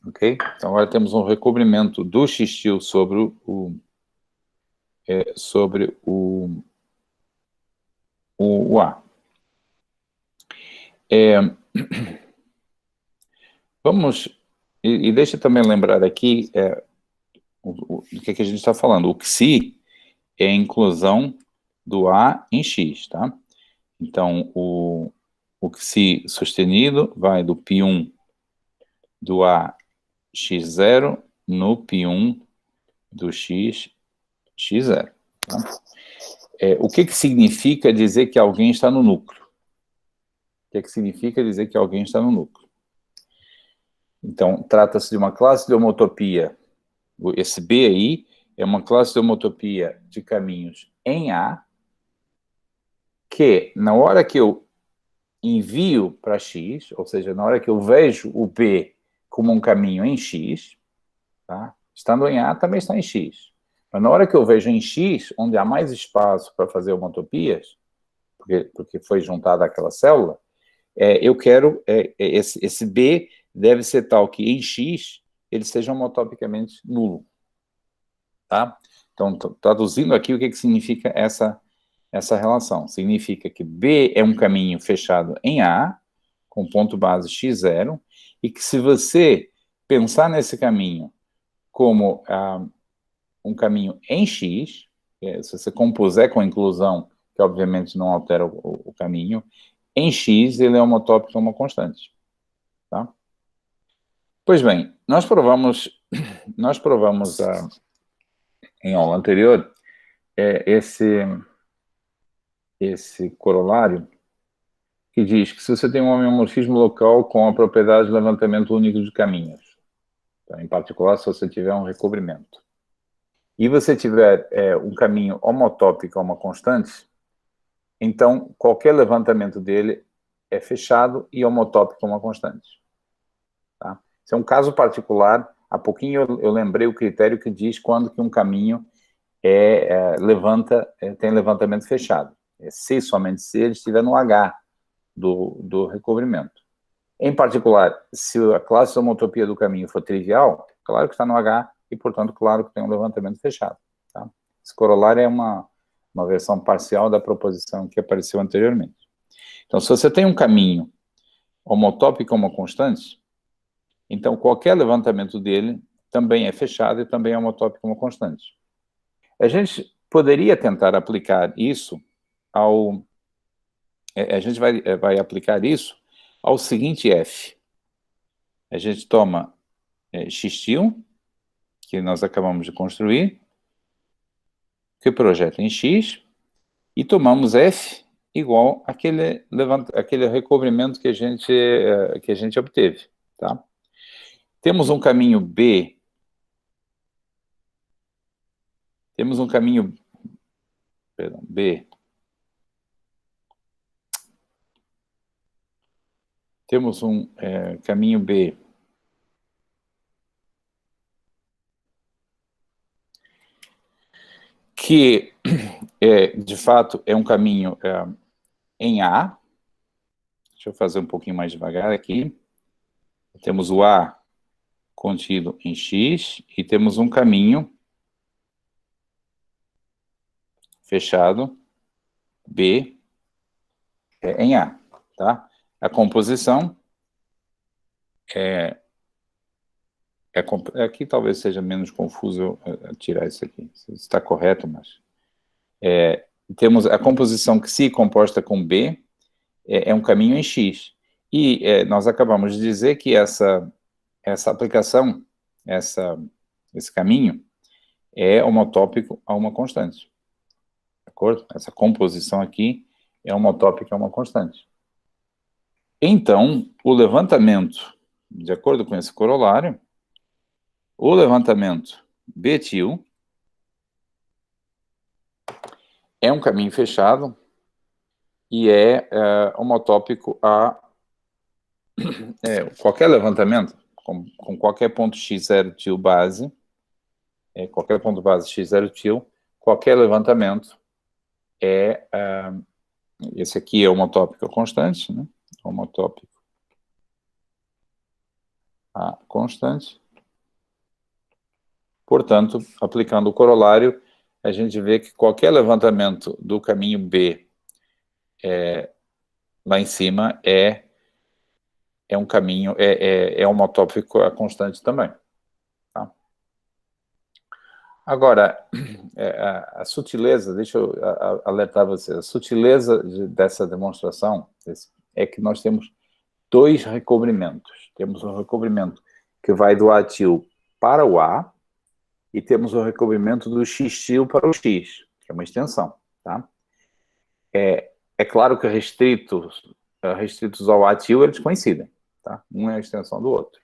Ok? Então, agora temos um recobrimento do X-til sobre o A. Vamos, e deixa eu também lembrar aqui do que a gente está falando. O Xi é a inclusão do A em X, tá? Então, o Xi sustenido vai do π1 do A x0 no π1 do x, x0. Tá? O que significa dizer que alguém está no núcleo? O que significa dizer que alguém está no núcleo? Então, trata-se de uma classe de homotopia. Esse B aí é uma classe de homotopia de caminhos em A, que na hora que eu envio para X, ou seja, na hora que eu vejo o B como um caminho em X, tá? Estando em A, também está em X. Mas na hora que eu vejo em X, onde há mais espaço para fazer homotopias, porque foi juntada aquela célula, eu quero, esse B deve ser tal que em X ele seja homotopicamente nulo. Tá? Então, traduzindo aqui, o que significa essa relação? Significa que B é um caminho fechado em A, com ponto base x0, e que se você pensar nesse caminho como um caminho em X, se você compuser com a inclusão, que obviamente não altera o caminho, em X ele é homotópico a uma constante. Tá? Pois bem, nós provamos em aula anterior esse corolário que diz que se você tem um homeomorfismo local com a propriedade de levantamento único de caminhos, tá? Em particular se você tiver um recobrimento, e você tiver um caminho homotópico a uma constante, então qualquer levantamento dele é fechado e homotópico a uma constante. Tá? Esse é um caso particular. Há pouquinho eu lembrei o critério que diz quando que um caminho tem levantamento fechado. Se, somente se ele estiver no H do recobrimento. Em particular, se a classe de homotopia do caminho for trivial, claro que está no H e, portanto, claro que tem um levantamento fechado. Tá? Esse corolário é uma versão parcial da proposição que apareceu anteriormente. Então, se você tem um caminho homotópico a uma constante, então qualquer levantamento dele também é fechado e também é homotópico a uma constante. A gente poderia tentar aplicar isso a gente vai aplicar isso ao seguinte F. A gente toma x-til, que nós acabamos de construir, que projeta em x, e tomamos F igual àquele recobrimento que a gente obteve. Tá? Temos um caminho B, B, temos um caminho B que, de fato, é um caminho em A. Deixa eu fazer um pouquinho mais devagar aqui. Temos o A contido em X e temos um caminho fechado B em A. Tá? A composição aqui talvez seja menos confuso tirar isso aqui. Está correto, mas... temos a composição que se composta com B é um caminho em X. E nós acabamos de dizer que essa aplicação, esse caminho, é homotópico a uma constante. De acordo? Essa composição aqui é homotópica a uma constante. Então, o levantamento, de acordo com esse corolário, o levantamento B-til é um caminho fechado e é homotópico a qualquer levantamento, com qualquer ponto x0 til base, qualquer ponto base x0 til, qualquer levantamento esse aqui é homotópico constante, né? Homotópico a constante. Portanto, aplicando o corolário, a gente vê que qualquer levantamento do caminho B lá em cima é um caminho, homotópico a constante também. Tá? Agora, a sutileza, deixa eu alertar vocês, a sutileza dessa demonstração é que nós temos dois recobrimentos. Temos um recobrimento que vai do A-til para o A, e temos o recobrimento do X-til para o X, que é uma extensão. Tá? É claro que restritos ao A-til, eles coincidem. Tá? Um é a extensão do outro.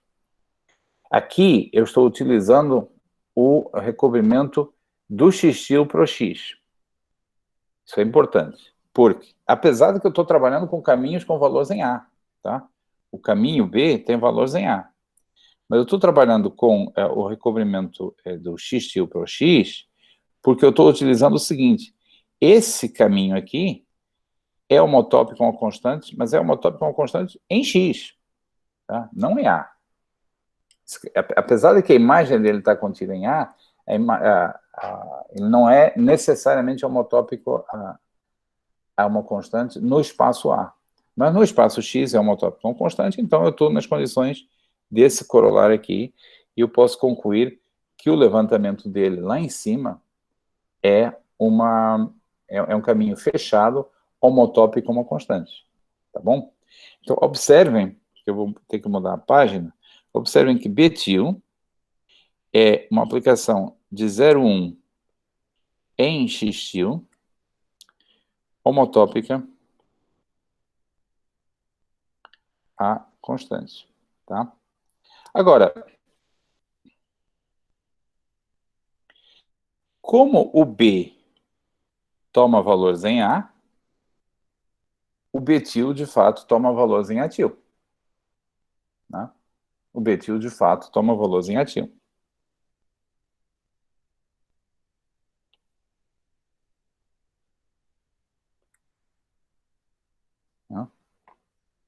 Aqui, eu estou utilizando o recobrimento do X-til para o X. Isso é importante, porque, apesar de que eu estou trabalhando com caminhos com valores em A, tá? O caminho B tem valores em A. Mas eu estou trabalhando com o recobrimento do X-til para o X, porque eu estou utilizando o seguinte, esse caminho aqui é homotópico a uma constante, mas é homotópico a uma constante em X, tá? Não em A. Apesar de que a imagem dele está contida em A, ele não é necessariamente homotópico a uma constante no espaço A. Mas no espaço X é homotópico a uma constante, então eu estou nas condições desse corolário aqui, e eu posso concluir que o levantamento dele lá em cima é um caminho fechado, homotópico a uma constante. Tá bom? Então, observem, que eu vou ter que mudar a página, observem que B-til é uma aplicação de 0,1 em X-til, homotópica a constante. Tá? Agora, como o B toma valores em A, o B-til, de fato, toma valores em A-til. Né? O B-til, de fato, toma valores em A-til. Né?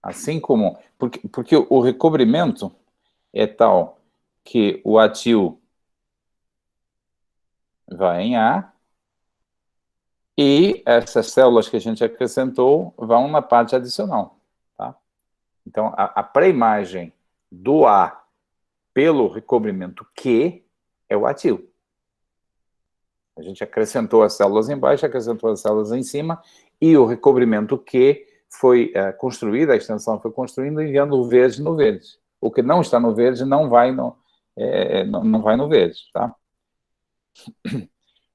Assim como... Porque o recobrimento é tal que o A-til vai em A, e essas células que a gente acrescentou vão na parte adicional. Tá? Então, a pré-imagem do A pelo recobrimento Q é o A-til. A gente acrescentou as células embaixo, acrescentou as células em cima, e o recobrimento Q foi construído, a extensão foi construída enviando o verde no verde. O que não está no verde não vai no verde. Tá?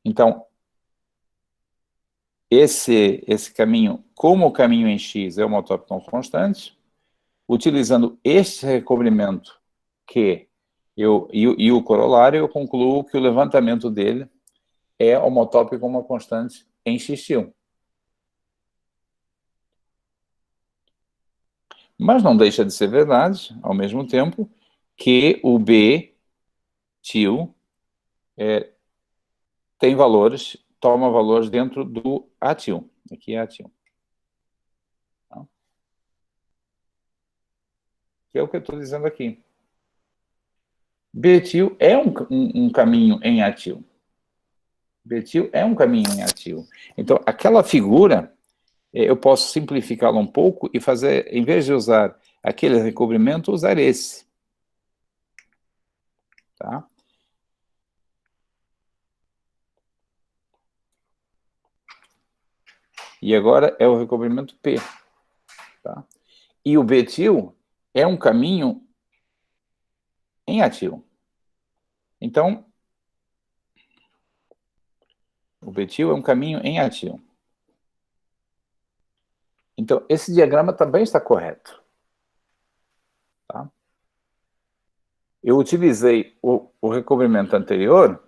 Então, esse caminho, como o caminho em X é homotópico não constante, utilizando este recobrimento Q e o corolário, eu concluo que o levantamento dele é homotópico a uma constante em X-til. Mas não deixa de ser verdade, ao mesmo tempo, que o B-til tem valores, toma valores dentro do A-til. Aqui é A-til. Tá? Que é o que eu estou dizendo aqui. B-til é um caminho em A-til. B-til é um caminho em A-til. Então, aquela figura, eu posso simplificá-la um pouco e fazer, em vez de usar aquele recobrimento, usar esse. Tá? E agora é o recobrimento P. Tá? E o B-til é um caminho em A-til. Então, o B-til é um caminho em A-til. Então, esse diagrama também está correto. Tá? Eu utilizei o recobrimento anterior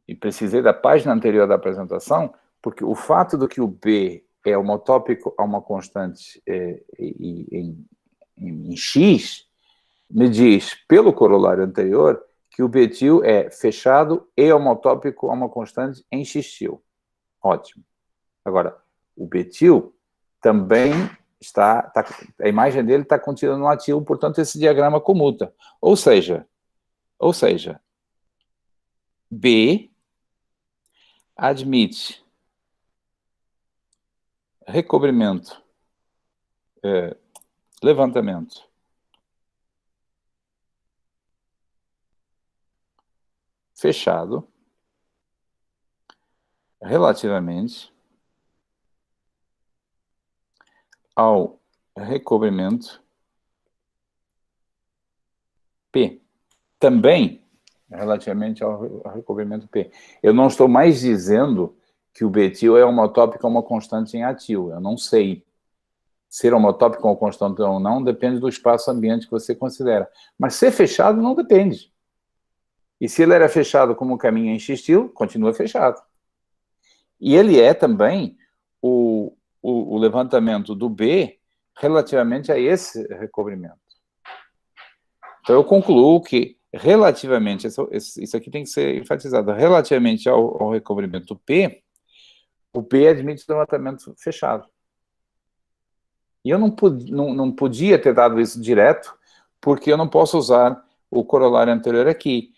e precisei da página anterior da apresentação, porque o fato de que o B é homotópico a uma constante em X, me diz, pelo corolário anterior, que o betil é fechado e homotópico a uma constante em xtil. Ótimo. Agora, o betil também a imagem dele está contida no atil, portanto, esse diagrama comuta. Ou seja, B admite recobrimento, levantamento fechado relativamente ao recobrimento P. Também relativamente ao recobrimento P. Eu não estou mais dizendo que o betil é homotópico a uma constante em atil. Eu não sei. Ser homotópico ou constante ou não depende do espaço ambiente que você considera. Mas ser fechado não depende. E se ele era fechado como caminho em xtil, continua fechado. E ele é também o levantamento do B relativamente a esse recobrimento. Então, eu concluo que, relativamente, isso aqui tem que ser enfatizado, relativamente ao recobrimento P, o P admite levantamento fechado. E eu não podia ter dado isso direto, porque eu não posso usar o corolário anterior aqui.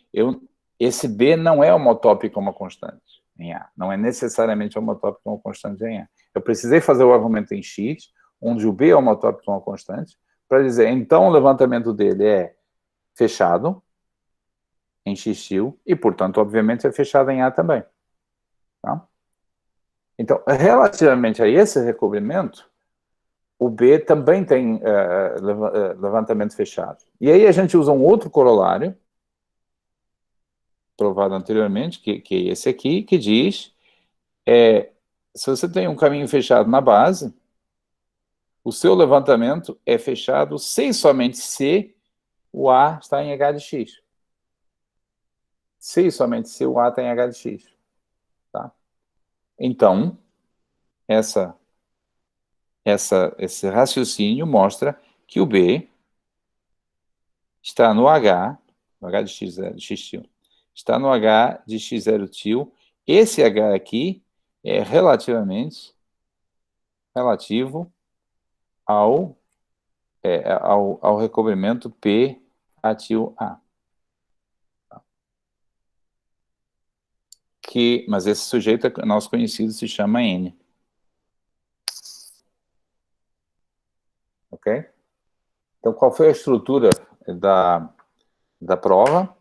Esse B não é homotópico a uma constante em A. Não é necessariamente homotópico a uma constante em A. Eu precisei fazer o argumento em X, onde o B é homotópico a uma constante, para dizer, então o levantamento dele é fechado em xtil, e, portanto, obviamente, é fechado em A também. Tá? Então, relativamente a esse recobrimento, o B também tem levantamento fechado. E aí a gente usa um outro corolário, provado anteriormente, que é esse aqui, que diz, se você tem um caminho fechado na base, o seu levantamento é fechado se e somente se o A está em H de X. Se e somente se o A está em H de X. Tá? Então, esse raciocínio mostra que o B está no H de X está no H de X0 til. Esse H aqui é relativo ao recobrimento P atil A. Mas esse sujeito nosso conhecido se chama N. Ok? Então, qual foi a estrutura da prova?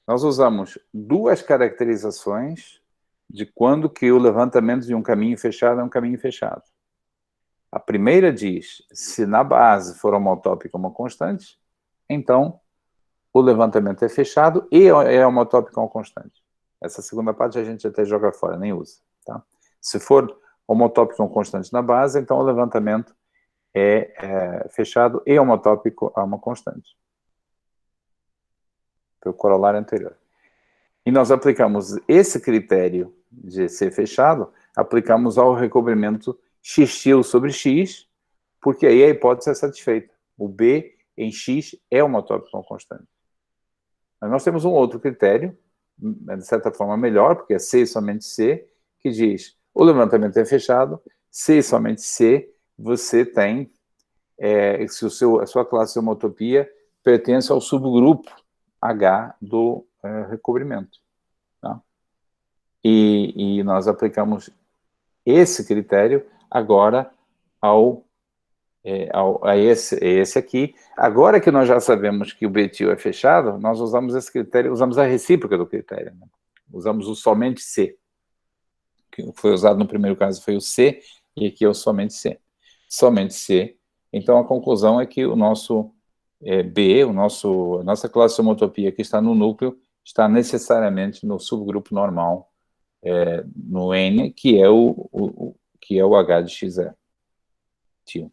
Nós usamos duas caracterizações de quando que o levantamento de um caminho fechado é um caminho fechado. A primeira diz, se na base for homotópico uma constante, então o levantamento é fechado e é homotópico uma constante. Essa segunda parte a gente até joga fora, nem usa. Tá? Se for homotópico uma constante na base, então o levantamento é fechado e homotópico a uma constante. Foi o corolário anterior. E nós aplicamos esse critério de ser fechado, aplicamos ao recobrimento xtil sobre x, porque aí a hipótese é satisfeita. O B em x é homotópico a uma constante. Mas nós temos um outro critério, de certa forma melhor, porque é C e somente C, que diz, o levantamento é fechado, C e somente C, você tem, se a sua classe de homotopia pertence ao subgrupo H do recobrimento. Tá? E nós aplicamos esse critério agora a esse aqui. Agora que nós já sabemos que o betil é fechado, nós usamos esse critério, usamos a recíproca do critério. Né? Usamos o somente C. Que foi usado no primeiro caso foi o C, e aqui é o somente C. Somente C. Então, a conclusão é que o nosso B, a nossa classe de homotopia que está no núcleo, está necessariamente no subgrupo normal, no N, que é o H de X0. Til.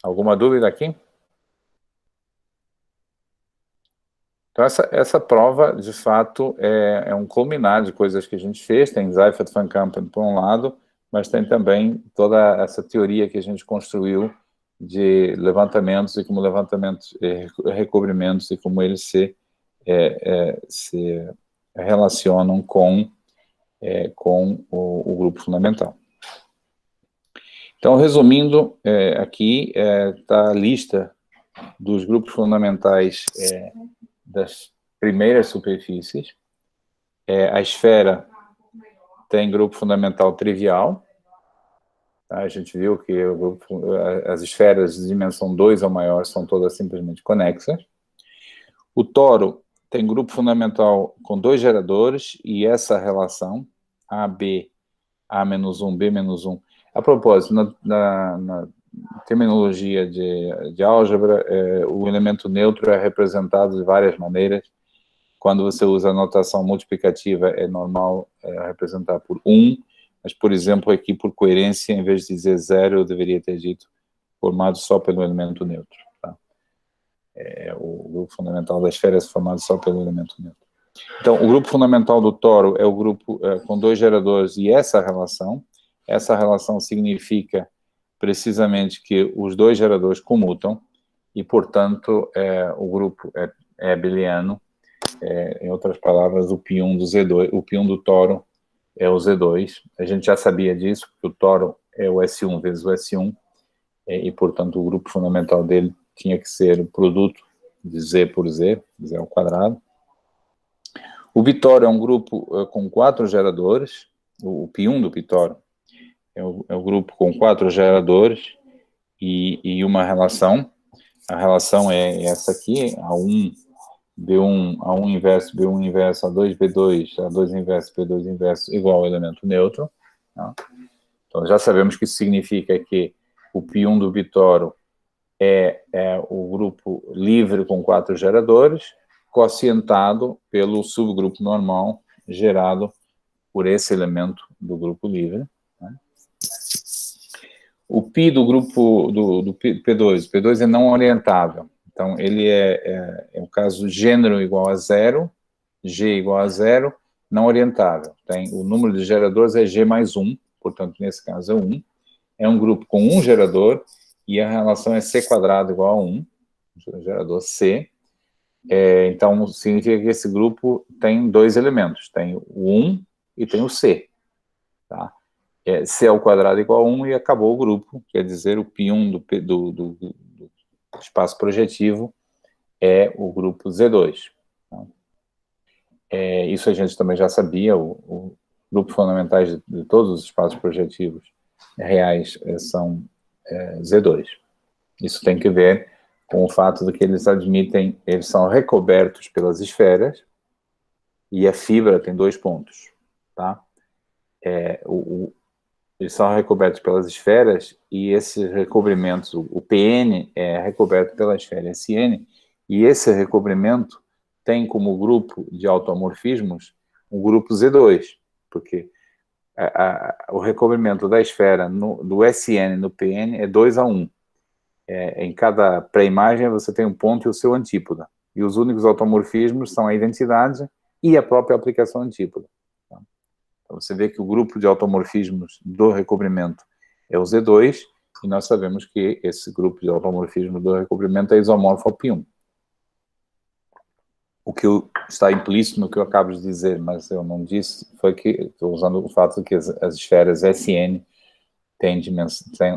Alguma dúvida aqui? Então, essa prova, de fato, é um culminar de coisas que a gente fez. Tem Seifert van Kampen por um lado, mas tem também toda essa teoria que a gente construiu de levantamentos e como levantamentos, recobrimentos e como eles se relacionam com o grupo fundamental. Então, resumindo, aqui está a lista dos grupos fundamentais das primeiras superfícies. A esfera tem grupo fundamental trivial. Tá? A gente viu que as esferas de dimensão 2 ou maior são todas simplesmente conexas. O toro tem grupo fundamental com 2 geradores e essa relação, AB, A-1, B-1. A propósito, na terminologia de álgebra, o elemento neutro é representado de várias maneiras. Quando você usa a notação multiplicativa, é normal representar por 1, mas, por exemplo, aqui, por coerência, em vez de dizer 0, eu deveria ter dito formado só pelo elemento neutro. Tá? O grupo fundamental da esfera é formado só pelo elemento neutro. Então, o grupo fundamental do toro é o grupo com 2 geradores e essa relação significa precisamente que os 2 geradores comutam e, portanto, o grupo é abeliano. Em outras palavras, o π1 do Z2, o π1 do toro é o Z2. A gente já sabia disso, porque o toro é o S1 vezes o S1, e, portanto, o grupo fundamental dele tinha que ser o produto de Z por Z, Z ao quadrado. O bitoro é um grupo com 4 geradores, o π1 do bitoro é o grupo com 4 geradores e uma relação. A relação é essa aqui, A1, B1, A1 inverso, B1 inverso, A2, B2, A2 inverso, B2 inverso, igual ao elemento neutro. Tá? Então, já sabemos que isso significa que o π1 do bitoro é o grupo livre com 4 geradores, quocientado pelo subgrupo normal gerado por esse elemento do grupo livre. Né? O π do grupo do P2, P2 é não orientável. Então, ele é o caso gênero igual a 0, G igual a 0, não orientável. O número de geradores é G mais 1, portanto, nesse caso é 1. É um grupo com 1 gerador e a relação é C quadrado igual a 1, gerador C. Então, significa que esse grupo tem 2 elementos, tem o 1 e tem o C. Tá? C ao quadrado igual a 1 e acabou o grupo, quer dizer, o π1 do espaço projetivo é o grupo Z2. Tá? Isso a gente também já sabia, o grupo fundamentais de todos os espaços projetivos reais são Z2. Isso tem que ver com o fato de que eles são recobertos pelas esferas e a fibra tem 2 pontos, tá? Eles são recobertos pelas esferas e esses recobrimentos, o PN é recoberto pela esfera SN e esse recobrimento tem como grupo de automorfismos um grupo Z2, porque o recobrimento da esfera do SN no PN é 2:1. Em cada pré-imagem você tem um ponto e o seu antípoda. E os únicos automorfismos são a identidade e a própria aplicação antípoda. Tá? Então você vê que o grupo de automorfismos do recobrimento é o Z2, e nós sabemos que esse grupo de automorfismo do recobrimento é isomorfo ao π1. O que está implícito no que eu acabo de dizer, mas eu não disse, foi que estou usando o fato de que as esferas SN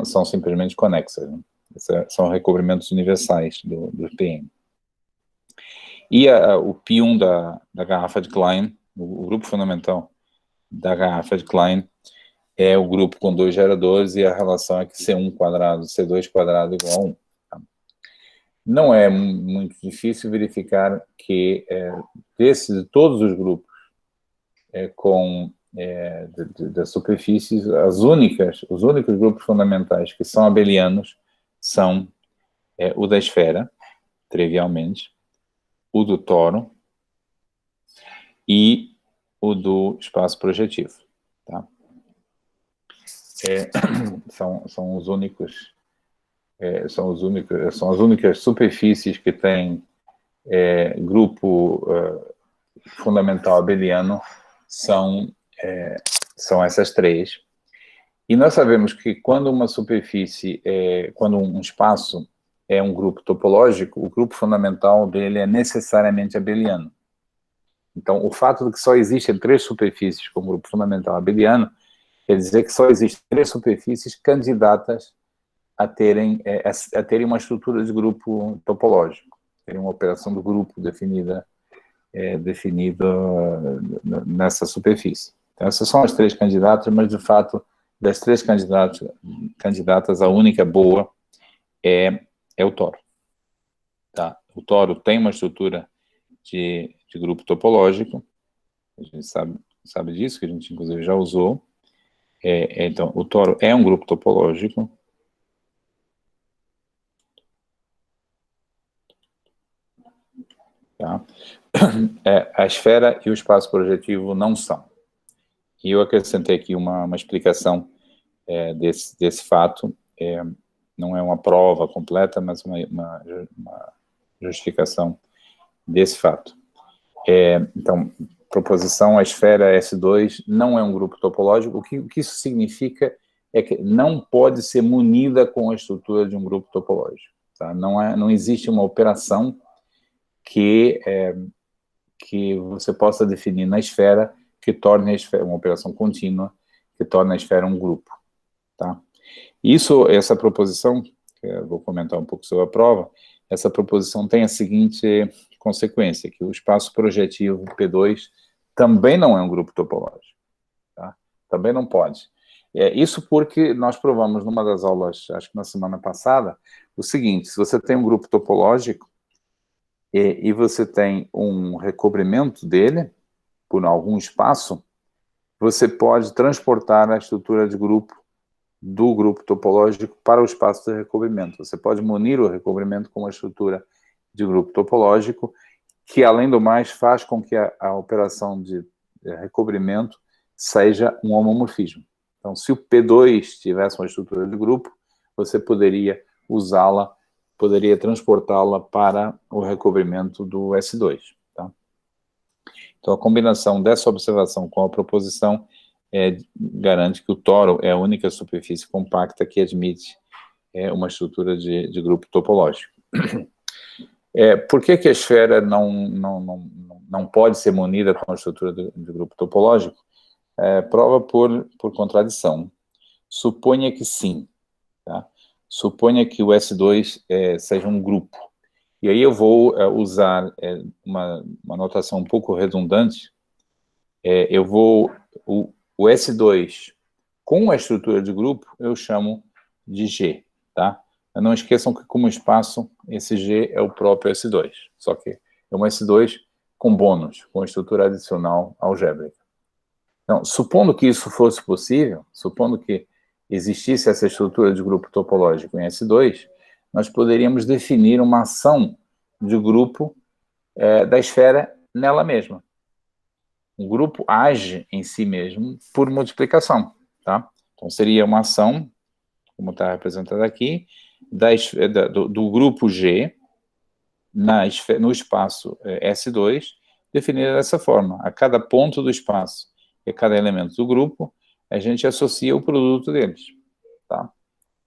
são simplesmente conexas, né? São recobrimentos universais do PN. E o π1 da garrafa de Klein, o grupo fundamental da garrafa de Klein, é o grupo com 2 geradores e a relação é que C1 quadrado, C2 quadrado igual a 1. Tá? Não é muito difícil verificar que de todos os grupos das superfícies, os únicos grupos fundamentais que são abelianos são o da esfera, trivialmente, o do toro e o do espaço projetivo. Tá? São as únicas superfícies que têm grupo fundamental abeliano, são essas 3. E nós sabemos que quando uma superfície, quando um espaço é um grupo topológico, o grupo fundamental dele é necessariamente abeliano. Então, o fato de que só existem 3 superfícies com grupo fundamental abeliano, quer dizer que só existem 3 superfícies candidatas a terem uma estrutura de grupo topológico, terem uma operação do grupo definida nessa superfície. Então, essas são as 3 candidatas, mas, de fato, das 3 candidatas, a única boa é o toro. Tá? O toro tem uma estrutura de grupo topológico, a gente sabe disso, que a gente, inclusive, já usou. Então, o toro é um grupo topológico. Tá? A esfera e o espaço projetivo não são. E eu acrescentei aqui uma explicação desse fato. Não é uma prova completa, mas uma justificação desse fato. Então, proposição, a esfera S2 não é um grupo topológico. O que isso significa é que não pode ser munida com a estrutura de um grupo topológico. Tá? Não existe uma operação que você possa definir na esfera que torne a esfera, uma operação contínua, que torne a esfera um grupo. Tá? Essa proposição, que eu vou comentar um pouco sobre a prova, essa proposição tem a seguinte consequência, que o espaço projetivo P2 também não é um grupo topológico. Tá? Também não pode. Isso porque nós provamos numa das aulas, acho que na semana passada, o seguinte: se você tem um grupo topológico e você tem um recobrimento dele por algum espaço, você pode transportar a estrutura de grupo do grupo topológico para o espaço de recobrimento. Você pode munir o recobrimento com uma estrutura de grupo topológico, que, além do mais, faz com que a operação de recobrimento seja um homomorfismo. Então, se o P2 tivesse uma estrutura de grupo, você poderia usá-la, poderia transportá-la para o recobrimento do S2. Tá? Então, a combinação dessa observação com a proposição garante que o toro é a única superfície compacta que admite uma estrutura de grupo topológico. Por que a esfera não pode ser munida com a estrutura de grupo topológico? Prova por contradição. Suponha que sim. Tá? Suponha que o S2 seja um grupo. E aí eu vou usar uma notação um pouco redundante. O S2 com a estrutura de grupo eu chamo de G. Tá? Não esqueçam que, como espaço, esse G é o próprio S2. Só que é um S2 com bônus, com estrutura adicional algébrica. Então, supondo que isso fosse possível, supondo que existisse essa estrutura de grupo topológico em S2, nós poderíamos definir uma ação de grupo da esfera nela mesma. O grupo age em si mesmo por multiplicação. Tá? Então, seria uma ação, como está representado aqui, do grupo G no espaço S2, definida dessa forma. A cada ponto do espaço e a cada elemento do grupo, a gente associa o produto deles. Tá?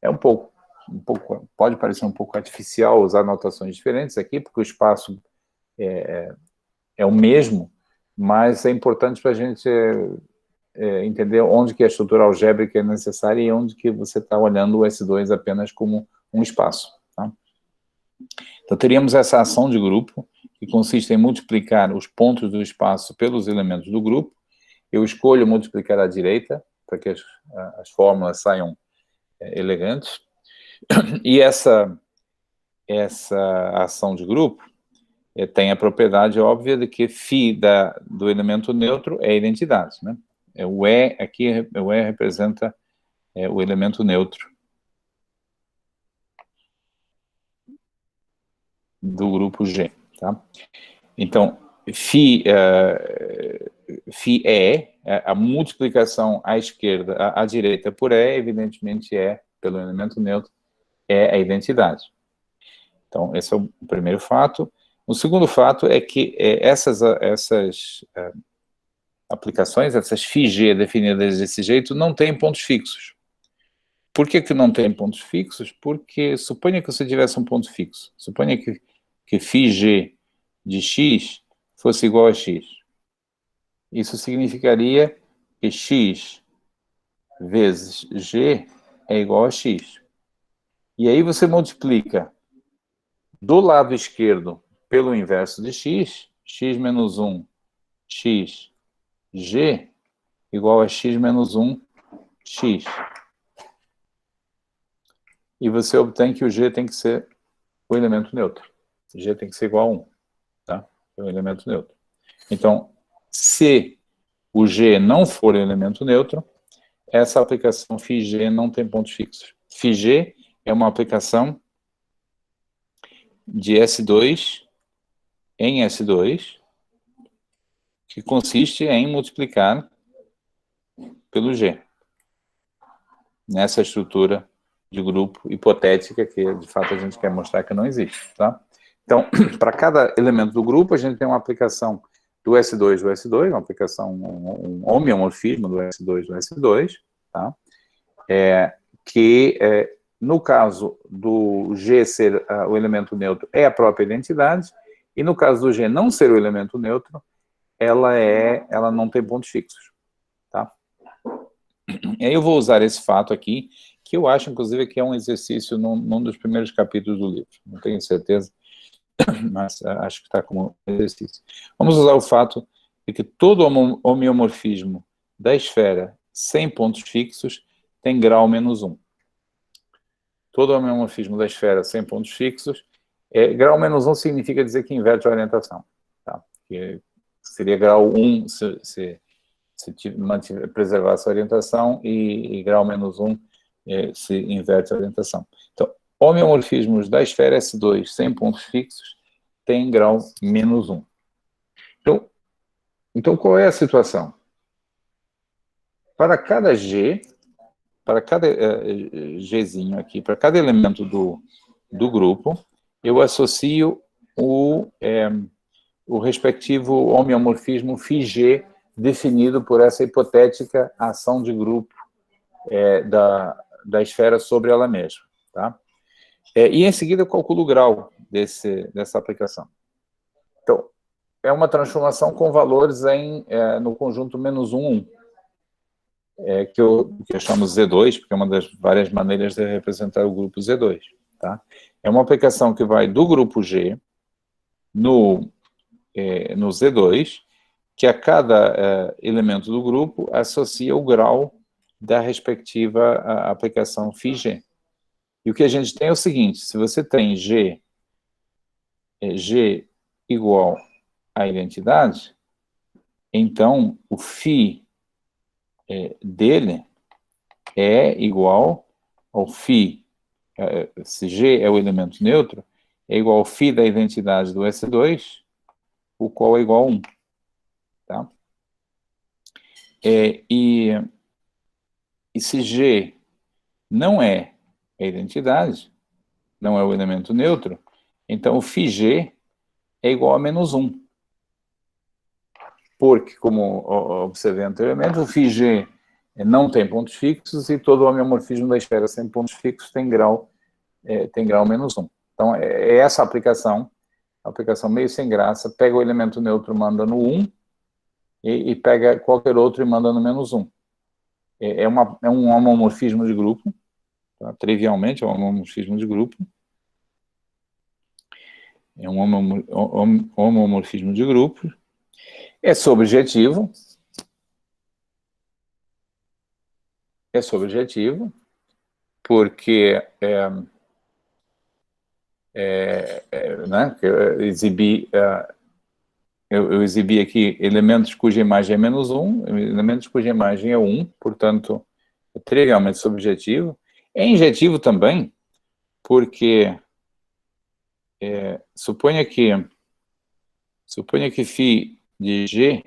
É um pouco, pode parecer um pouco artificial usar notações diferentes aqui, porque o espaço é o mesmo, mas é importante para a gente entender onde que a estrutura algébrica é necessária e onde que você está olhando o S2 apenas como um espaço. Tá? Então, teríamos essa ação de grupo, que consiste em multiplicar os pontos do espaço pelos elementos do grupo. Eu escolho multiplicar à direita, para que as fórmulas saiam elegantes. E essa ação de grupo tem a propriedade óbvia de que φ do elemento neutro é identidade. Né? O E aqui, o E representa o elemento neutro do grupo G. Tá? Então, φ a multiplicação à esquerda, à direita por E, evidentemente pelo elemento neutro, é a identidade. Então, esse é o primeiro fato. O segundo fato é que essas aplicações, essas φg definidas desse jeito, não têm pontos fixos. Por que não tem pontos fixos? Porque suponha que você tivesse um ponto fixo. Suponha que φg de x fosse igual a x. Isso significaria que x vezes g é igual a x. E aí você multiplica do lado esquerdo pelo inverso de x, x menos 1, x, g, igual a x menos 1, x. E você obtém que o g tem que ser o elemento neutro. G tem que ser igual a 1, tá? É um elemento neutro. Então, se o g não for elemento neutro, essa aplicação φg não tem pontos fixos. φg é uma aplicação de S2 em S2, que consiste em multiplicar pelo G, nessa estrutura de grupo hipotética que, de fato, a gente quer mostrar que não existe, tá? Então, para cada elemento do grupo, a gente tem uma aplicação do S2 do S2, uma aplicação, um homeomorfismo do S2 do S2, tá? No caso do G ser o elemento neutro, é a própria identidade, e no caso do G não ser o elemento neutro, ela não tem pontos fixos, tá? E aí eu vou usar esse fato aqui, que eu acho, inclusive, que é um exercício num dos primeiros capítulos do livro. Não tenho certeza, mas acho que está como exercício. Vamos usar o fato de que todo homeomorfismo da esfera sem pontos fixos tem grau menos 1. Todo homeomorfismo da esfera sem pontos fixos, grau menos 1 significa dizer que inverte a orientação, tá? Que seria grau 1 se preservar essa orientação, e grau menos 1 se inverte a orientação. Então, homeomorfismos da esfera S2 sem pontos fixos tem grau menos 1. Então, qual é a situação? Para cada G, para cada Gzinho aqui, para cada elemento do grupo, eu associo o respectivo homeomorfismo φg definido por essa hipotética ação de grupo da esfera sobre ela mesma, tá? E em seguida eu calculo o grau dessa aplicação. Então, é uma transformação com valores no conjunto menos 1, 1. Que eu chamo Z2, porque é uma das várias maneiras de representar o grupo Z2, tá? É uma aplicação que vai do grupo G no Z2, que a cada elemento do grupo associa o grau da respectiva aplicação φg. E o que a gente tem é o seguinte: se você tem G igual à identidade, então o φ dele é igual ao φ, se G é o elemento neutro, é igual ao φ da identidade do S2, o qual é igual a 1. Tá? E se G não é a identidade, não é o elemento neutro, então o φg é igual a menos 1. Porque, como observei anteriormente, o φg não tem pontos fixos e todo o homeomorfismo da esfera sem pontos fixos tem grau menos 1. Então, é essa aplicação meio sem graça, pega o elemento neutro, manda no 1, e pega qualquer outro e manda no menos 1. É um homomorfismo de grupo, tá? Trivialmente é um homomorfismo de grupo. É um homomorfismo de grupo. É subjetivo. Porque né, eu exibi aqui elementos cuja imagem é menos 1, elementos cuja imagem é 1, portanto, é trivialmente subjetivo. É injetivo também, porque suponha que φ de G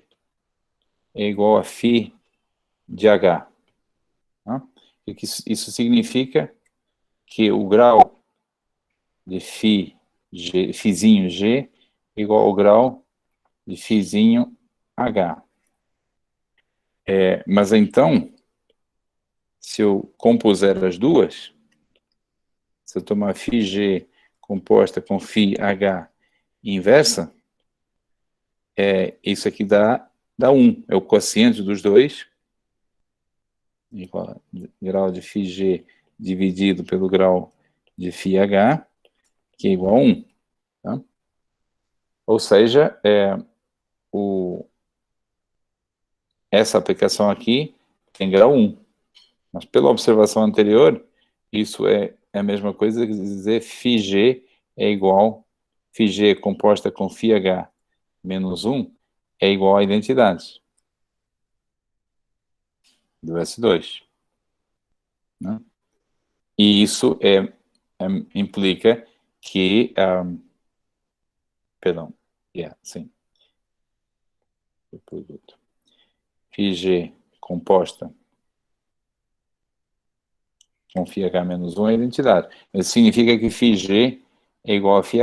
é igual a φ de H. Né? E que isso significa que o grau de φzinho G é igual ao grau de φzinho H. Mas então, se eu compuser as duas, se eu tomar φg composta com φh inversa, isso aqui dá 1. É o quociente dos dois, igual a grau de φg dividido pelo grau de φh, que é igual a 1. Tá? Ou seja, essa aplicação aqui tem grau 1. Mas pela observação anterior, isso é a mesma coisa que dizer φg é igual, φg composta com φh menos 1 é igual à identidade do S2. Né? E isso implica que... perdão. Sim. O produto. φg composta com φh menos 1 é a identidade. Isso significa que φg é igual a φh.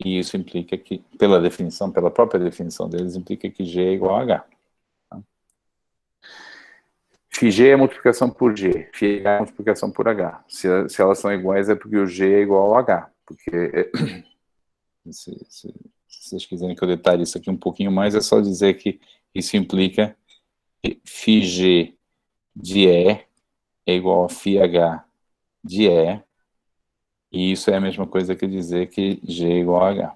E isso implica que, pela própria definição deles, implica que G é igual a H. Tá? Φg é multiplicação por G, φh é multiplicação por H. Se elas são iguais é porque o G é igual ao H. Porque, se vocês quiserem que eu detalhe isso aqui um pouquinho mais, é só dizer que isso implica que φg de E é igual a φh de E, e isso é a mesma coisa que dizer que G é igual a H.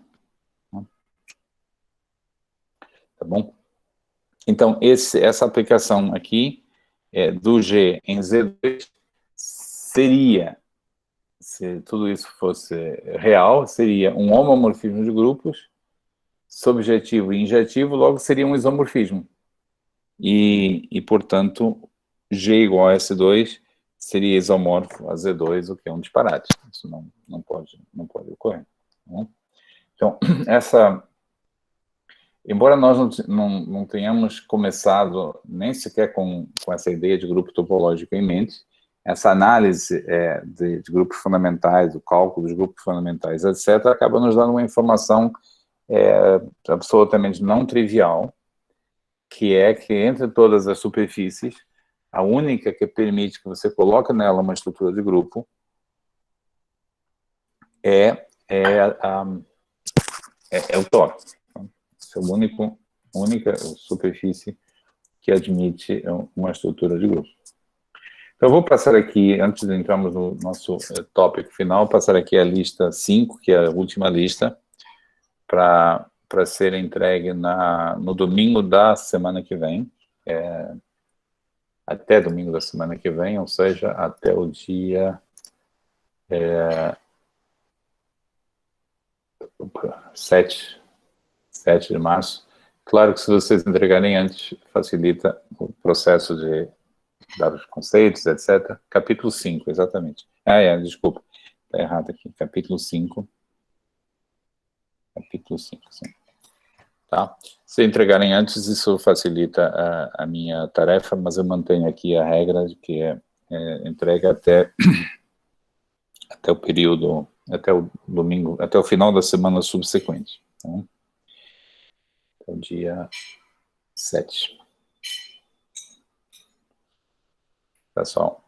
Tá bom? Então, essa aplicação aqui do G em Z2 seria, se tudo isso fosse real, seria um homomorfismo de grupos, subjetivo e injetivo, logo seria um isomorfismo. E portanto, G igual a S2 seria isomorfo a Z2, o que é um disparate. Isso não pode ocorrer. Né? Então, embora nós não tenhamos começado nem sequer com essa ideia de grupo topológico em mente, essa análise de grupos fundamentais, o cálculo dos grupos fundamentais, etc., acaba nos dando uma informação absolutamente não trivial, que é que entre todas as superfícies, a única que permite que você coloque nela uma estrutura de grupo é o tórax. Essa é a única superfície que admite uma estrutura de grupo. Então, eu vou passar aqui, antes de entrarmos no nosso tópico final, passar aqui a lista 5, que é a última lista, para ser entregue no domingo da semana que vem, até domingo da semana que vem, ou seja, até o dia 7 de março. Claro que se vocês entregarem antes, facilita o processo de dar os conceitos, etc. Capítulo 5, exatamente. Desculpa, está errado aqui. Capítulo 5. Capítulo 5, sim. Tá? Se entregarem antes, isso facilita a minha tarefa, mas eu mantenho aqui a regra de que entrega até o período, até o domingo, até o final da semana subsequente. Tá? Então, dia 7. Tá só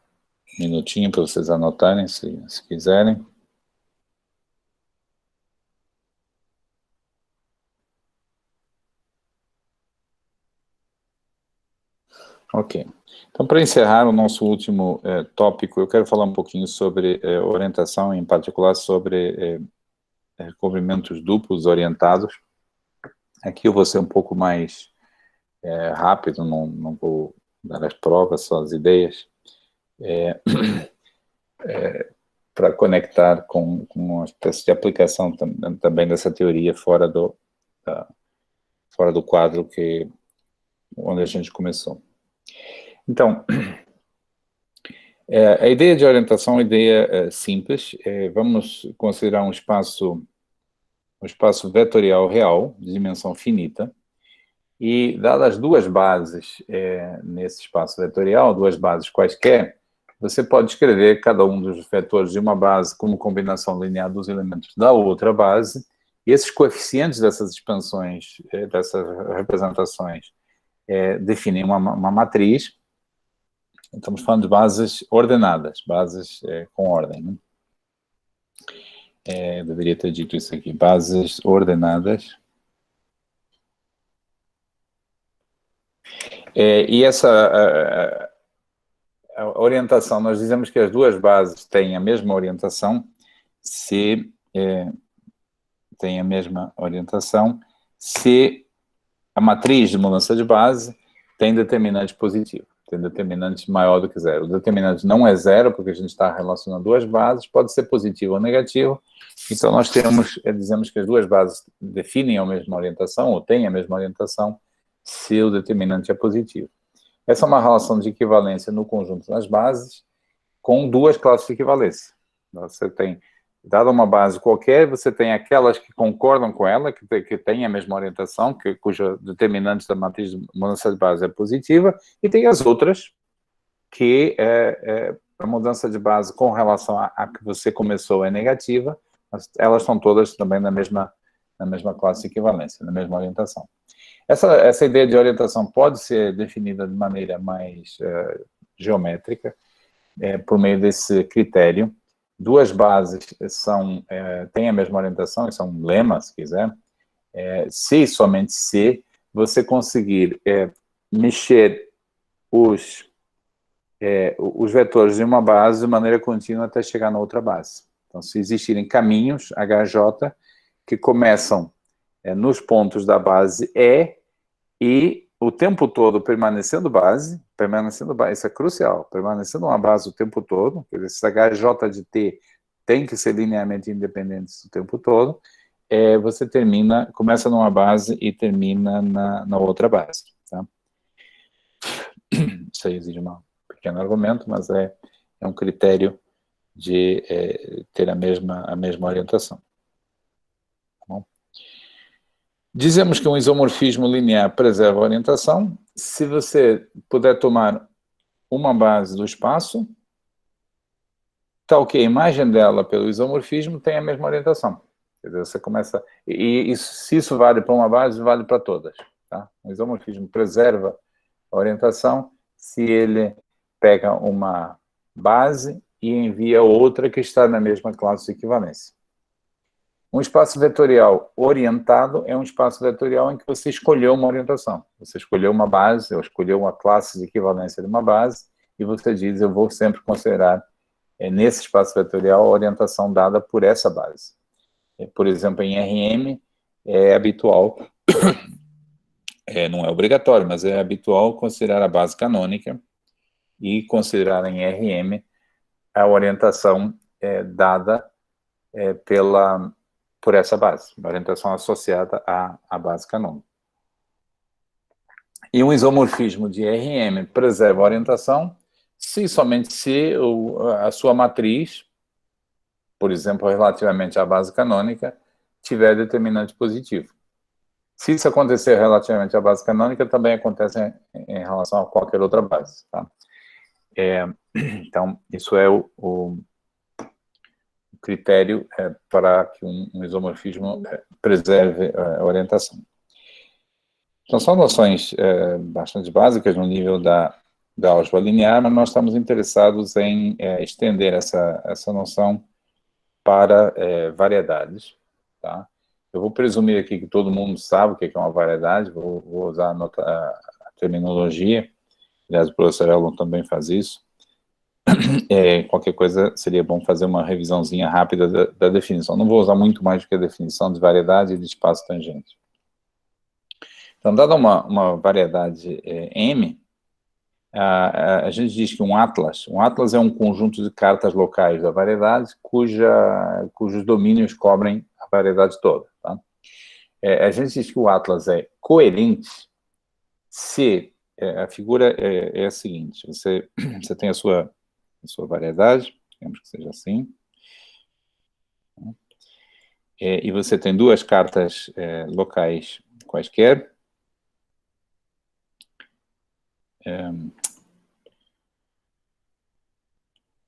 um minutinho para vocês anotarem, se quiserem. Ok. Então, para encerrar o nosso último tópico, eu quero falar um pouquinho sobre orientação, em particular sobre recobrimentos duplos orientados. Aqui eu vou ser um pouco mais rápido, não vou dar as provas, só as ideias, para conectar com uma espécie de aplicação também dessa teoria fora do quadro onde a gente começou. Então, a ideia de orientação é uma ideia simples. Vamos considerar um espaço vetorial real, de dimensão finita, e dadas duas bases nesse espaço vetorial, duas bases quaisquer, você pode escrever cada um dos vetores de uma base como combinação linear dos elementos da outra base, e esses coeficientes dessas expansões, dessas representações, definem uma matriz. Estamos falando de bases ordenadas, bases com ordem, né? Deveria ter dito isso aqui, bases ordenadas. E essa a orientação, nós dizemos que as duas bases têm a mesma orientação se têm a mesma orientação se a matriz de mudança de base tem determinante positivo, tem determinante maior do que zero. O determinante não é zero, porque a gente está relacionando duas bases, pode ser positivo ou negativo. Então, nós dizemos que as duas bases definem a mesma orientação, ou têm a mesma orientação, se o determinante é positivo. Essa é uma relação de equivalência no conjunto das bases, com duas classes de equivalência. Você tem, dada uma base qualquer, você tem aquelas que concordam com ela, que têm a mesma orientação, cuja determinante da matriz de mudança de base é positiva, e tem as outras que a mudança de base com relação a que você começou é negativa, mas elas estão todas também na mesma classe de equivalência, na mesma orientação. Essa ideia de orientação pode ser definida de maneira mais geométrica, por meio desse critério. Duas bases têm a mesma orientação, isso é um lema, se quiser. Se, somente se, você conseguir mexer os vetores de uma base de maneira contínua até chegar na outra base. Então, se existirem caminhos, HJ, que começam nos pontos da base E o tempo todo permanecendo base, isso é crucial, permanecendo uma base o tempo todo, quer dizer, esses HJ de T tem que ser linearmente independentes o tempo todo, você começa numa base e termina na outra base. Tá? Isso aí exige um pequeno argumento, mas é um critério de ter a mesma orientação. Bom. Dizemos que um isomorfismo linear preserva a orientação. Se você puder tomar uma base do espaço, tal que a imagem dela pelo isomorfismo tem a mesma orientação. Quer dizer, você começa... se isso vale para uma base, vale para todas. Tá? O isomorfismo preserva a orientação se ele pega uma base e envia outra que está na mesma classe de equivalência. Um espaço vetorial orientado é um espaço vetorial em que você escolheu uma orientação. Você escolheu uma base, ou escolheu uma classe de equivalência de uma base, e você diz, eu vou sempre considerar nesse espaço vetorial a orientação dada por essa base. Por exemplo, em RM, é habitual, não é obrigatório, mas é habitual considerar a base canônica e considerar em RM a orientação dada por essa base, uma orientação associada à base canônica. E um isomorfismo de RM preserva a orientação somente se a sua matriz, por exemplo, relativamente à base canônica, tiver determinante positivo. Se isso acontecer relativamente à base canônica, também acontece em relação a qualquer outra base. Tá? Então, isso é o critério para que um isomorfismo preserve a orientação. Então, são noções bastante básicas no nível da álgebra linear, mas nós estamos interessados em estender essa noção para variedades. Tá? Eu vou presumir aqui que todo mundo sabe o que é uma variedade, vou usar a terminologia, aliás, o professor Elon também faz isso. Qualquer coisa seria bom fazer uma revisãozinha rápida da definição. Não vou usar muito mais do que a definição de variedade e de espaço tangente. Então, dada uma variedade M, a gente diz que um atlas é um conjunto de cartas locais da variedade cujos domínios cobrem a variedade toda. Tá? A gente diz que o atlas é coerente se a figura é a seguinte, você tem a sua variedade, digamos que seja assim, e você tem duas cartas locais quaisquer,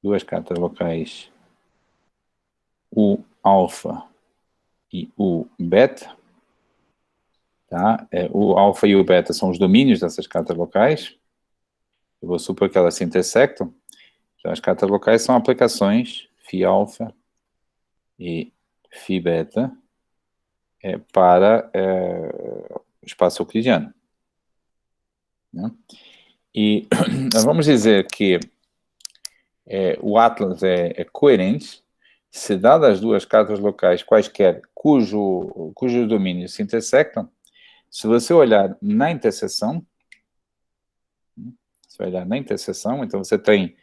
duas cartas locais U alfa e U beta, Tá? O alfa e o beta são os domínios dessas cartas locais. Eu vou supor que elas se intersectam. Então, as cartas locais são aplicações φ alfa e φ beta para o espaço euclidiano. Né? E vamos dizer que o Atlas é coerente se dadas as duas cartas locais quaisquer cujos domínios se intersectam. Se você olhar na interseção, então você tem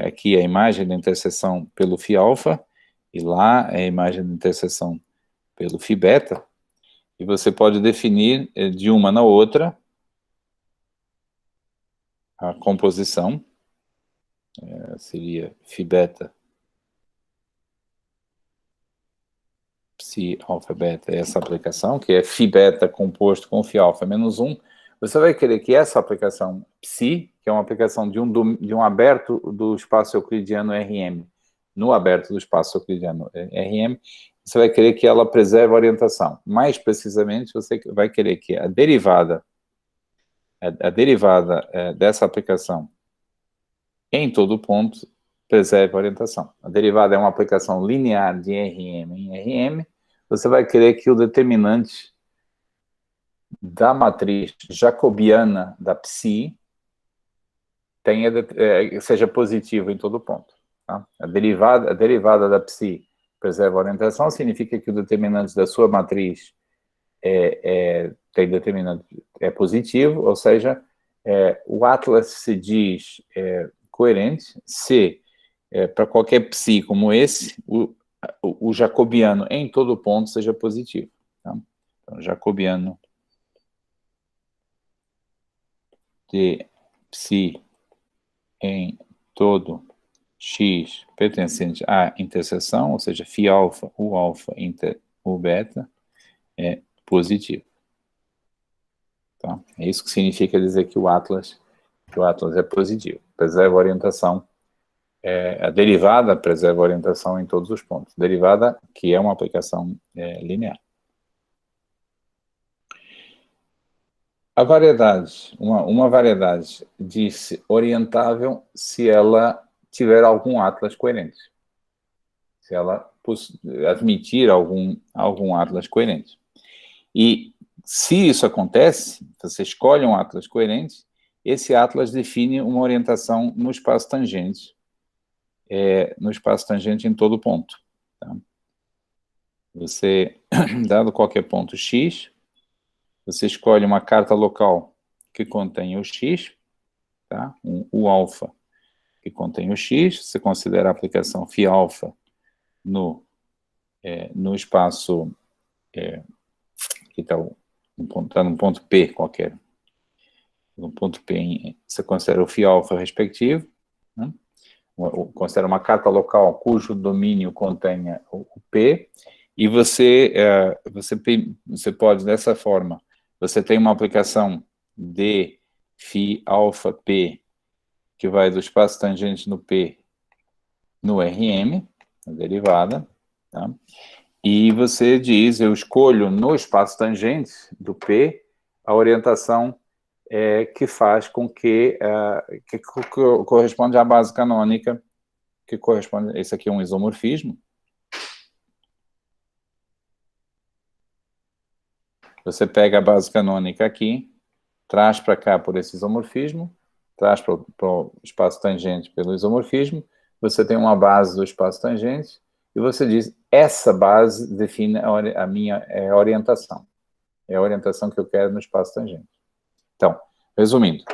aqui a imagem da interseção pelo φ alfa e lá a imagem da interseção pelo φ beta, e você pode definir de uma na outra a composição, seria φ beta, psi alfa beta, essa aplicação, que é φ beta composto com φ alfa menos 1, você vai querer que essa aplicação psi, que é uma aplicação de um aberto do espaço euclidiano RM, no aberto do espaço euclidiano RM, você vai querer que ela preserve a orientação. Mais precisamente, você vai querer que a derivada dessa aplicação em todo ponto preserve a orientação. A derivada é uma aplicação linear de RM em RM. Você vai querer que o determinante da matriz jacobiana da psi seja positivo em todo ponto. Tá? A derivada da psi preserva a orientação, significa que o determinante da sua matriz tem determinante positivo, ou seja, o Atlas se diz coerente se, para qualquer psi como esse, o jacobiano em todo ponto seja positivo. Tá? Então, jacobiano de psi em todo x pertencente à interseção, ou seja, φ alfa, U alfa, U beta, é positivo. Tá? É isso que significa dizer que o Atlas é positivo. Preserva a orientação, a derivada preserva a orientação em todos os pontos. Derivada que é uma aplicação linear. A variedade, uma variedade diz-se orientável se ela tiver algum Atlas coerente. Se ela admitir algum Atlas coerente. E se isso acontece, você escolhe um Atlas coerente, esse Atlas define uma orientação no espaço tangente, em todo ponto. Tá? Você, dado qualquer ponto x, você escolhe uma carta local que contém o x, tá? O alfa que contém o x, você considera a aplicação φ alfa no espaço que está num ponto P qualquer. No ponto P, você considera o φ alfa respectivo, né? Considera uma carta local cujo domínio contenha o P, e você pode, dessa forma, você tem uma aplicação de φ alfa P, que vai do espaço tangente no P no RM, a derivada, tá? E você diz, eu escolho no espaço tangente do P a orientação que faz com que corresponde à base canônica, que corresponde, esse aqui é um isomorfismo. Você pega a base canônica aqui, traz para cá por esse isomorfismo, traz para o espaço tangente pelo isomorfismo, você tem uma base do espaço tangente, e você diz, essa base define a minha orientação. É a orientação que eu quero no espaço tangente. Então, resumindo,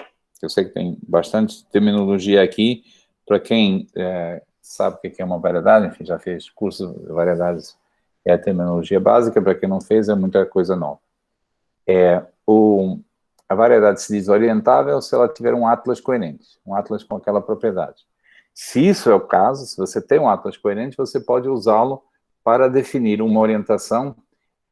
eu sei que tem bastante terminologia aqui, para quem sabe o que é uma variedade, enfim, já fez curso de variedades, é a terminologia básica, para quem não fez, é muita coisa nova. A variedade se diz orientável se ela tiver um Atlas coerente, um Atlas com aquela propriedade. Se isso é o caso, se você tem um Atlas coerente, você pode usá-lo para definir uma orientação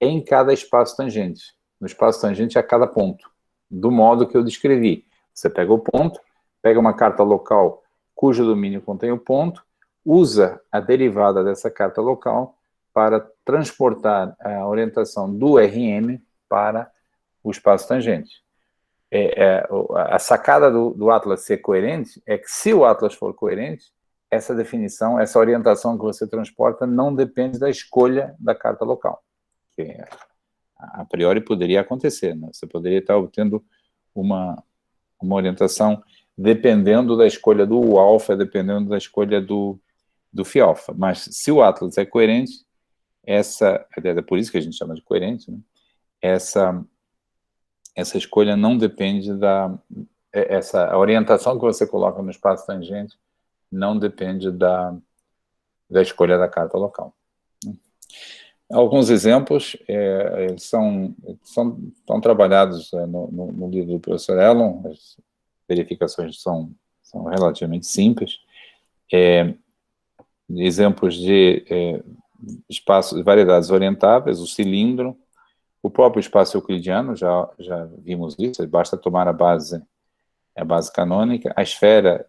em cada espaço tangente, no espaço tangente a cada ponto, do modo que eu descrevi. Você pega o ponto, pega uma carta local cujo domínio contém o ponto, usa a derivada dessa carta local para transportar a orientação do RM para o espaço tangente. A sacada do Atlas ser coerente é que, se o Atlas for coerente, essa definição, essa orientação que você transporta não depende da escolha da carta local. Que a priori poderia acontecer, né? Você poderia estar obtendo uma orientação dependendo da escolha do alfa, dependendo da escolha do φ alfa. Mas se o Atlas é coerente, é por isso que a gente chama de coerente, né? Essa escolha não depende essa orientação que você coloca no espaço tangente não depende da escolha da carta local. Alguns exemplos são trabalhados no livro do professor Elon. As verificações são relativamente simples. Exemplos de espaços, variedades orientáveis, o cilindro, o próprio espaço euclidiano, já vimos isso, basta tomar a base canônica. A esfera,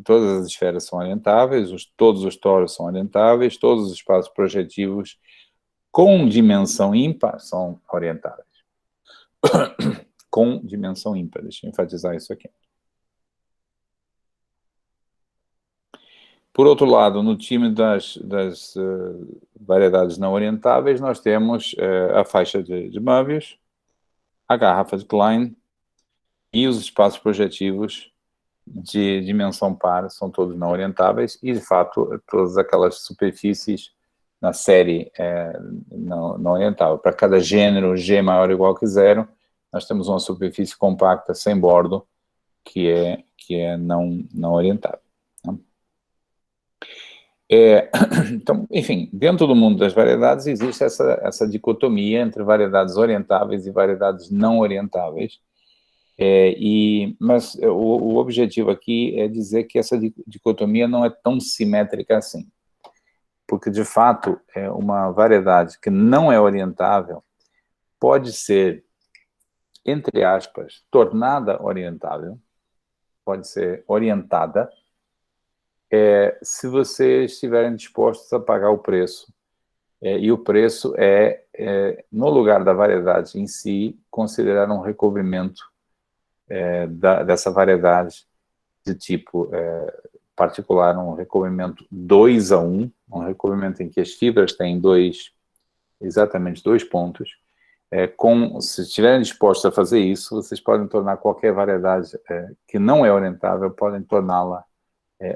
todas as esferas são orientáveis, todos os toros são orientáveis, todos os espaços projetivos com dimensão ímpar são orientáveis. Com dimensão ímpar, deixa eu enfatizar isso aqui. Por outro lado, no time das variedades não orientáveis, nós temos a faixa de Möbius, a garrafa de Klein e os espaços projetivos de dimensão par são todos não orientáveis e, de fato, todas aquelas superfícies na série não orientável. Para cada gênero G maior ou igual que zero, nós temos uma superfície compacta sem bordo que é não orientável. Então, enfim, dentro do mundo das variedades existe essa dicotomia entre variedades orientáveis e variedades não orientáveis. Mas o objetivo aqui é dizer que essa dicotomia não é tão simétrica assim. Porque, de fato, uma variedade que não é orientável pode ser, entre aspas, tornada orientável, pode ser orientada, se vocês estiverem dispostos a pagar o preço. E o preço no lugar da variedade em si, considerar um recobrimento dessa variedade de tipo particular, um recobrimento 2:1, um recobrimento em que as fibras têm exatamente dois pontos. Se estiverem dispostos a fazer isso, vocês podem tornar qualquer variedade que não é orientável, podem torná-la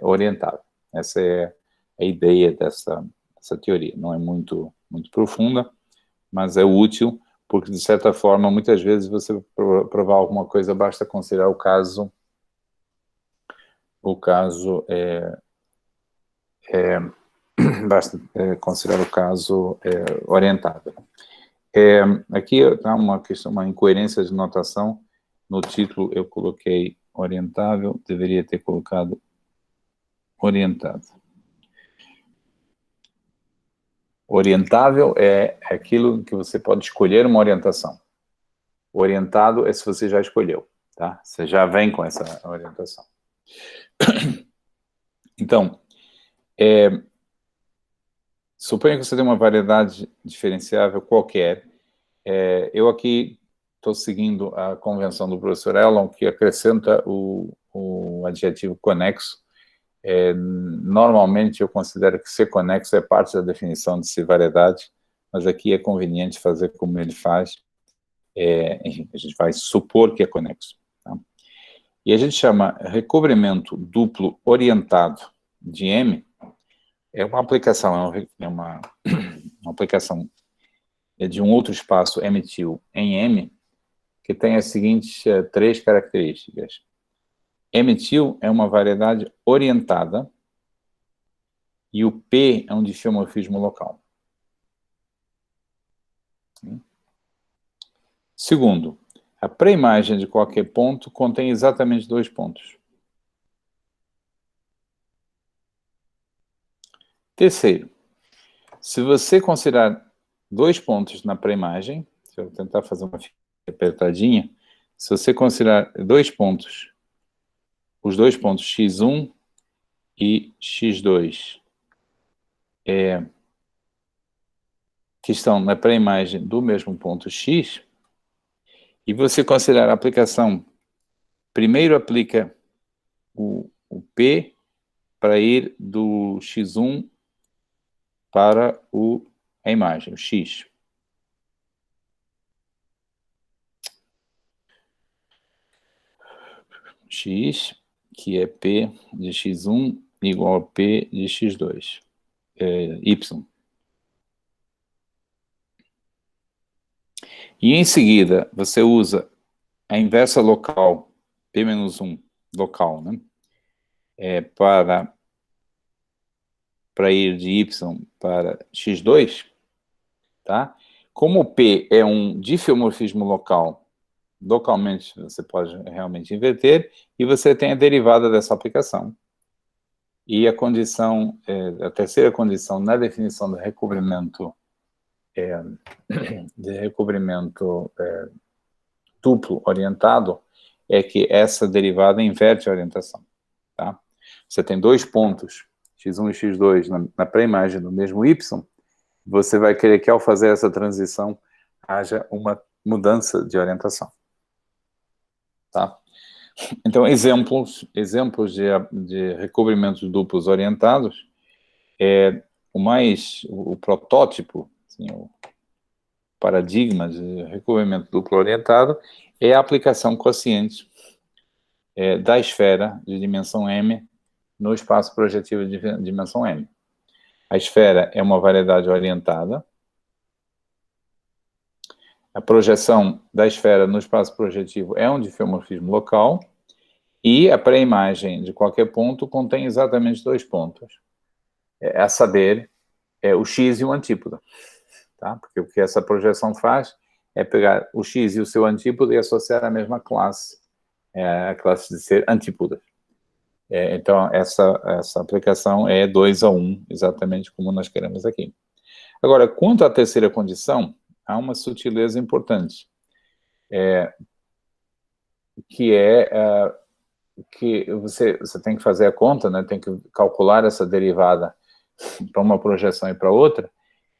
orientável. Essa é a ideia dessa teoria. Não é muito profunda, mas é útil, porque, de certa forma, muitas vezes você provar alguma coisa, basta considerar o caso basta considerar o caso orientável. Aqui está uma incoerência de notação. No título eu coloquei orientável, deveria ter colocado orientado. Orientável é aquilo que você pode escolher uma orientação. Orientado é se você já escolheu, tá? Você já vem com essa orientação. Então, suponha que você tem uma variedade diferenciável qualquer. Eu aqui estou seguindo a convenção do professor Elon, que acrescenta o adjetivo conexo. Normalmente eu considero que ser conexo é parte da definição de ser variedade, mas aqui é conveniente fazer como ele faz. Enfim, a gente vai supor que é conexo. Tá? E a gente chama recobrimento duplo orientado de M, uma aplicação, uma aplicação de um outro espaço M-til em M, que tem as seguintes três características. M-til é uma variedade orientada e o P é um difiomorfismo local. Segundo, a pré-imagem de qualquer ponto contém exatamente dois pontos. Terceiro, se você considerar dois pontos na pré-imagem, deixa eu tentar fazer uma apertadinha, se você considerar dois pontos, os dois pontos x1 e x2, que estão na pré-imagem do mesmo ponto x, e você considerar a aplicação, primeiro aplica o P para ir do X1 para a imagem, o X. X, que é P de X1 igual a P de X2, Y. E em seguida, você usa a inversa local, P-1 local, né? Para ir de Y para X2, tá? Como o P é um diffeomorfismo local, localmente você pode realmente inverter, e você tem a derivada dessa aplicação. E a condição, a terceira condição na definição do recobrimento, duplo orientado, é que essa derivada inverte a orientação, tá? Você tem dois pontos, x1 e x2, na pré-imagem do mesmo y, você vai querer que ao fazer essa transição haja uma mudança de orientação, tá? Então, exemplos de recobrimentos duplos orientados, o protótipo, assim, o paradigma de recobrimento duplo orientado é a aplicação quociente da esfera de dimensão m no espaço projetivo de dimensão m. A esfera é uma variedade orientada. A projeção da esfera no espaço projetivo é um diffeomorfismo local. E a pré-imagem de qualquer ponto contém exatamente dois pontos. A saber, o x e o antípoda. Tá? Porque o que essa projeção faz é pegar o x e o seu antípoda e associar à mesma classe, a classe de ser antípodas. Então, essa aplicação é 2-1, exatamente como nós queremos aqui. Agora, quanto à terceira condição, há uma sutileza importante, que você tem que fazer a conta, né? Tem que calcular essa derivada para uma projeção e para outra,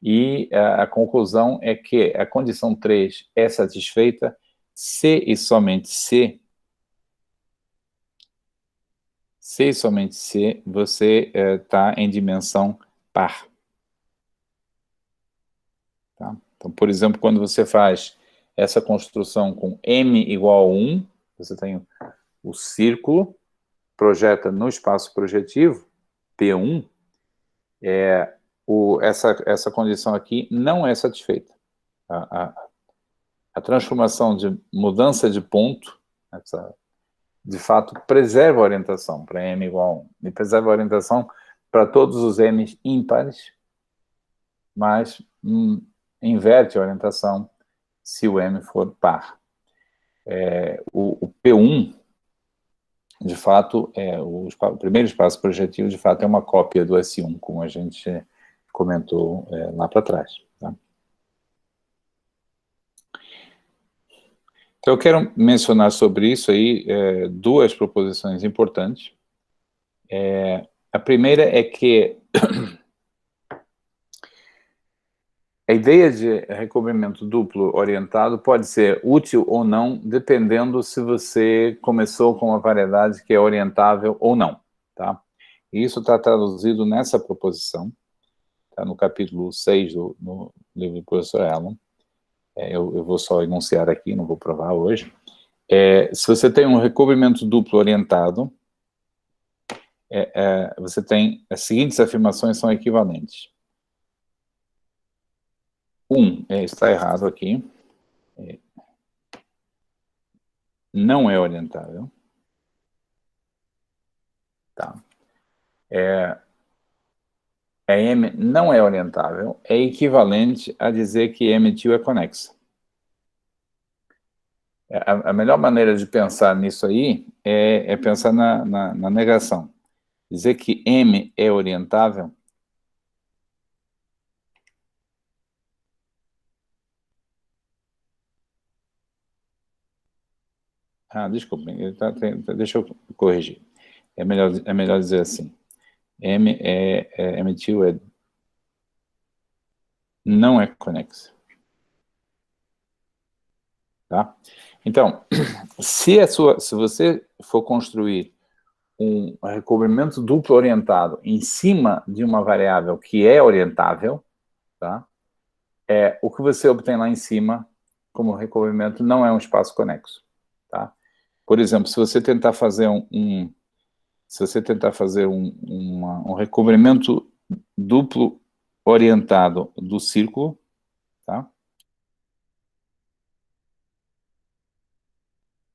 e a conclusão é que a condição 3 é satisfeita se e somente se você está em dimensão par. Tá? Então, por exemplo, quando você faz essa construção com m igual a 1, você tem o círculo, projeta no espaço projetivo, P1, essa condição aqui não é satisfeita. A transformação de mudança de ponto, de fato, preserva a orientação para m igual a 1. E preserva a orientação para todos os m's ímpares, mas inverte a orientação se o m for par. O P1, de fato, o primeiro espaço projetivo, de fato, é uma cópia do S1, como a gente comentou lá para trás. Tá? Então, eu quero mencionar sobre isso aí duas proposições importantes. A primeira é que a ideia de recobrimento duplo orientado pode ser útil ou não, dependendo se você começou com uma variedade que é orientável ou não. Tá? E isso está traduzido nessa proposição, tá? No capítulo 6 no livro do professor Allen. Eu vou só enunciar aqui, não vou provar hoje. Se você tem um recobrimento duplo orientado, você tem as seguintes afirmações são equivalentes. Está errado aqui. Não é orientável. Tá. A M não é orientável, é equivalente a dizer que M2 é conexa. A melhor maneira de pensar nisso aí é pensar na negação. Dizer que M é orientável desculpe, deixa eu corrigir. É melhor dizer assim. M2 não é conexa. Tá? Então, se você for construir um recobrimento duplo orientado em cima de uma variável que é orientável, tá? O que você obtém lá em cima, como recobrimento, não é um espaço conexo. Tá? Por exemplo, se você tentar fazer um recobrimento duplo orientado do círculo, tá?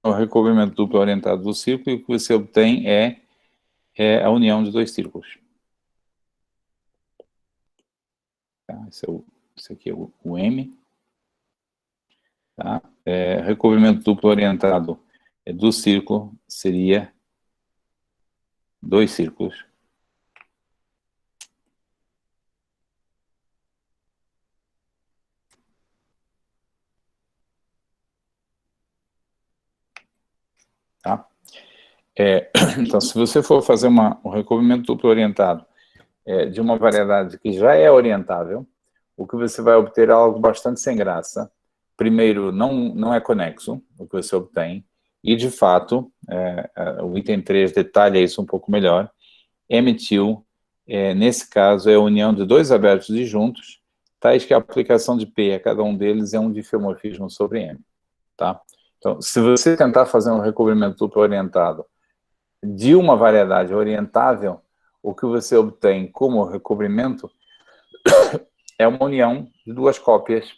O recobrimento duplo orientado do círculo, e o que você obtém é a união de dois círculos. Tá? Esse aqui é o M. Tá? Recobrimento duplo orientado do círculo seria dois círculos. Tá? Então, se você for fazer um recobrimento duplo orientado de uma variedade que já é orientável, o que você vai obter é algo bastante sem graça. Primeiro, não é conexo o que você obtém, e, de fato, o item 3 detalha isso um pouco melhor. M-til, nesse caso, é a união de dois abertos disjuntos, tais que a aplicação de P a cada um deles é um difeomorfismo sobre M. Tá? Então, se você tentar fazer um recobrimento duplo orientado de uma variedade orientável, o que você obtém como recobrimento é uma união de duas cópias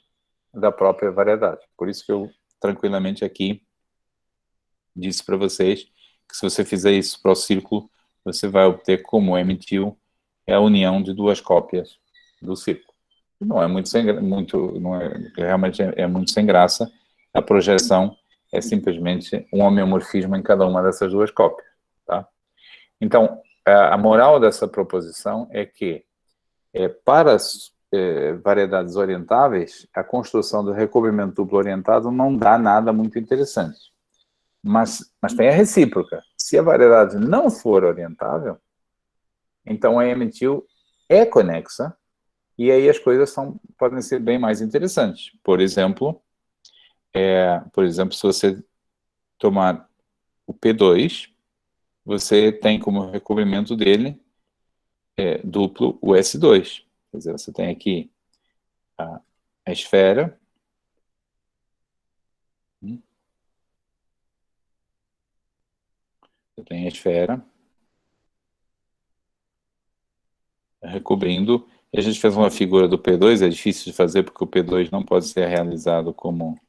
da própria variedade. Por isso que eu, tranquilamente aqui, disse para vocês que se você fizer isso para o círculo, você vai obter como M-til a união de duas cópias do círculo. Não é realmente é muito sem graça. A projeção é simplesmente um homeomorfismo em cada uma dessas duas cópias. Tá? Então, a moral dessa proposição é que, para as variedades orientáveis, a construção do recobrimento duplo orientado não dá nada muito interessante. Mas tem a recíproca. Se a variedade não for orientável, então a M-til é conexa, e aí as coisas podem ser bem mais interessantes. Por exemplo, se você tomar o P2, você tem como recobrimento dele duplo o S2. Quer dizer, você tem aqui a esfera. Você tem a esfera recobrindo. E a gente fez uma figura do P2, é difícil de fazer porque o P2 não pode ser realizado como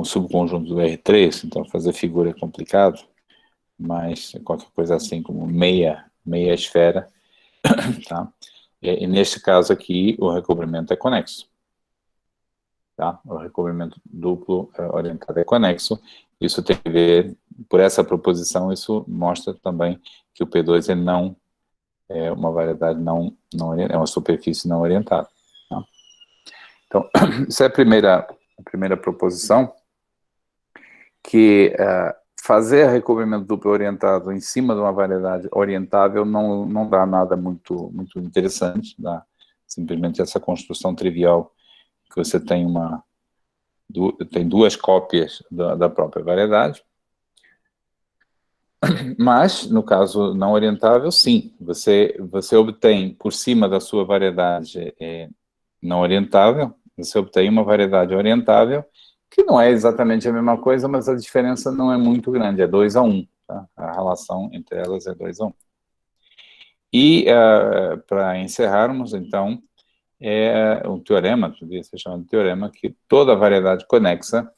subconjunto do R3, então fazer figura é complicado, mas qualquer coisa assim como meia esfera, tá? E neste caso aqui, o recobrimento é conexo. Tá? O recobrimento duplo orientado é conexo. Isso tem a ver, por essa proposição, isso mostra também que o P2 não é uma variedade é uma superfície não orientada. Tá? Então, essa é a primeira proposição, que fazer recobrimento duplo orientado em cima de uma variedade orientável não dá nada muito interessante, dá simplesmente essa construção trivial que você tem duas cópias da própria variedade. Mas, no caso não orientável, sim, você obtém, por cima da sua variedade não orientável, você obtém uma variedade orientável, que não é exatamente a mesma coisa, mas a diferença não é muito grande, é 2-1. Tá? A relação entre elas é 2-1. E, para encerrarmos, então, um teorema, poderia ser chamado de teorema, que toda variedade conexa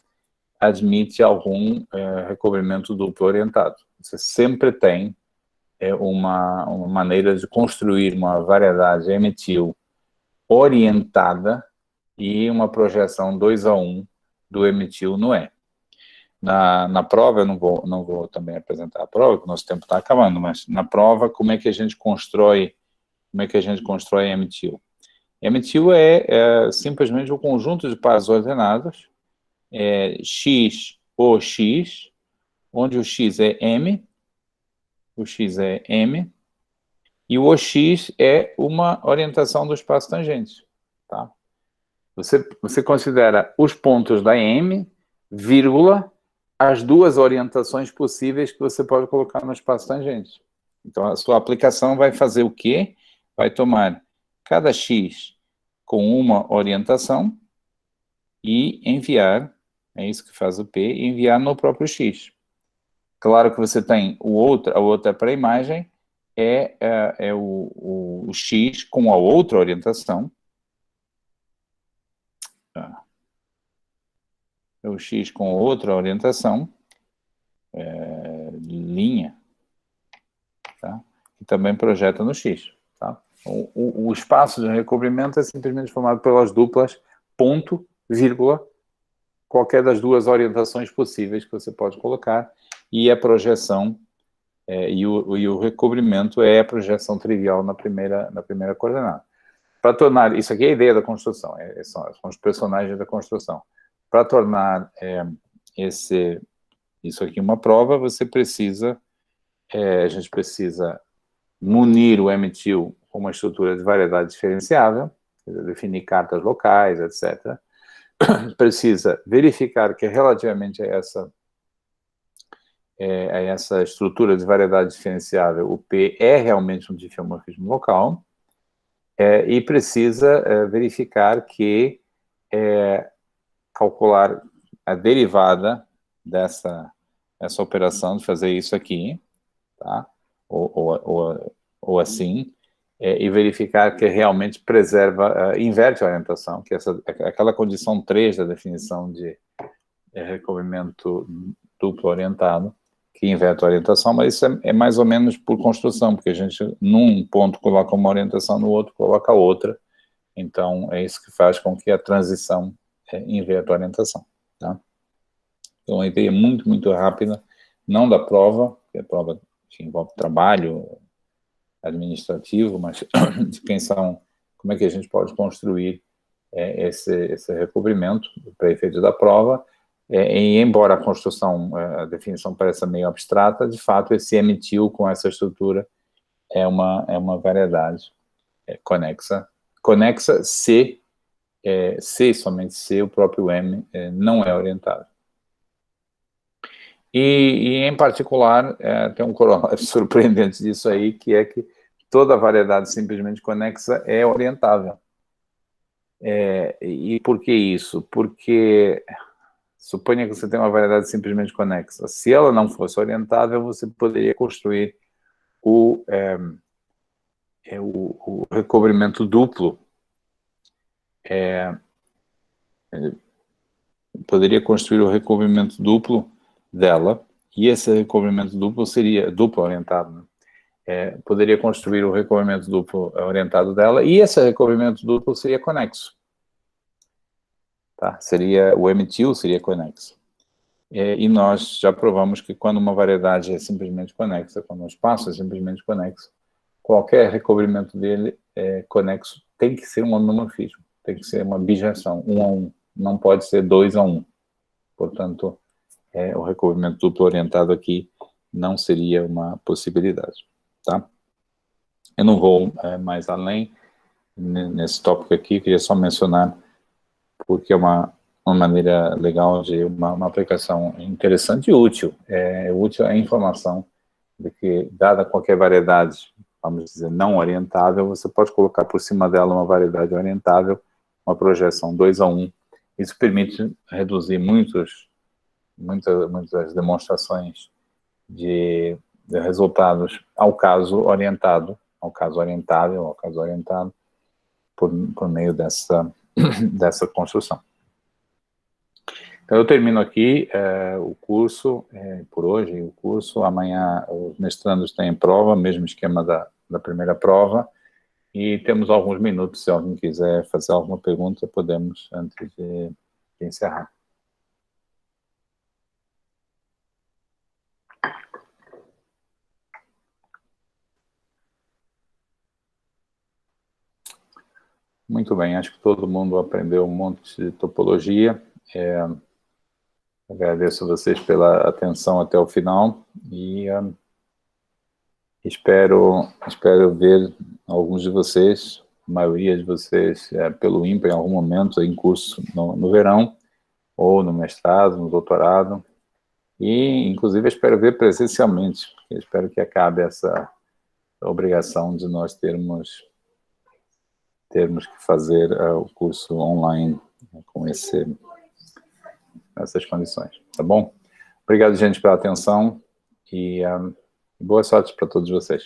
admite algum recobrimento duplo orientado. Você sempre tem uma maneira de construir uma variedade M-til orientada e uma projeção 2-1 do M-til no E. Na prova, eu não vou também apresentar a prova, porque o nosso tempo está acabando, mas na prova, como é que a gente constrói M-til? M-til é simplesmente um conjunto de pares ordenados, X ou X, onde o X é M, e o OX é uma orientação do espaço tangente. Tá? Você considera os pontos da M, vírgula, as duas orientações possíveis que você pode colocar no espaço tangente. Então, a sua aplicação vai fazer o quê? Vai tomar cada X com uma orientação e enviar, é isso que faz o P, enviar no próprio X. Claro que você tem a outra para a imagem, é o X com a outra orientação. É o X com outra orientação, linha, tá? E também projeta no X. Tá? O espaço de recobrimento é simplesmente formado pelas duplas ponto, vírgula, qualquer das duas orientações possíveis que você pode colocar, e a projeção, e o recobrimento é a projeção trivial na primeira coordenada. Para tornar, isso aqui é a ideia da construção, são os personagens da construção. Para tornar isso aqui uma prova, você precisa, a gente precisa munir o MTIL com uma estrutura de variedade diferenciável, definir cartas locais, etc. Precisa verificar que relativamente a essa estrutura de variedade diferenciável, o P é realmente um diffeomorfismo local, e precisa verificar que calcular a derivada dessa operação de fazer isso aqui, tá? Ou assim, e verificar que realmente preserva, inverte a orientação, que aquela condição 3 da definição de recobrimento duplo orientado, que inverte a orientação, mas isso é mais ou menos por construção, porque a gente, num ponto, coloca uma orientação, no outro, coloca outra. Então, é isso que faz com que a transição inverta a orientação. Tá? Então, a ideia muito, muito rápida, não da prova, porque a prova envolve trabalho administrativo, mas de como é que a gente pode construir esse recobrimento para efeito da prova, e embora a construção, a definição pareça meio abstrata, de fato, esse MTIL com essa estrutura é uma variedade conexa se somente se o próprio M não é orientável. E em particular, tem um corolário surpreendente disso aí, que é que toda variedade simplesmente conexa é orientável. E por que isso? Porque suponha que você tem uma variedade simplesmente conexa. Se ela não fosse orientável, você poderia construir o recobrimento duplo. Poderia construir o recobrimento duplo dela, e esse recobrimento duplo seria duplo orientado, né? Poderia construir o recobrimento duplo orientado dela, e esse recobrimento duplo seria conexo. Tá? O MTIL seria conexo. E nós já provamos que quando uma variedade é simplesmente conexa, quando um espaço é simplesmente conexo, qualquer recobrimento dele conexo tem que ser um homeomorfismo, tem que ser uma bijeção, 1 a 1, não pode ser 2 a 1. Portanto, o recobrimento duplo orientado aqui não seria uma possibilidade. Tá? Eu não vou mais além nesse tópico aqui, queria só mencionar, porque é uma maneira legal de uma aplicação interessante e útil. Útil a informação de que, dada qualquer variedade, vamos dizer, não orientável, você pode colocar por cima dela uma variedade orientável, uma projeção 2 a 1. Isso permite reduzir muitas demonstrações de resultados ao caso orientável, por meio dessa construção. Então, eu termino aqui o curso por hoje, amanhã os mestrandos têm prova, mesmo esquema da primeira prova, e temos alguns minutos, se alguém quiser fazer alguma pergunta, podemos, antes de encerrar. Muito bem, acho que todo mundo aprendeu um monte de topologia. Agradeço a vocês pela atenção até o final e espero ver alguns de vocês maioria de vocês pelo INPE em algum momento em curso no verão, ou no mestrado, no doutorado, e inclusive espero ver presencialmente, porque espero que acabe essa obrigação de nós termos que fazer o curso online, né, com essas condições, tá bom? Obrigado, gente, pela atenção e boa sorte para todos vocês.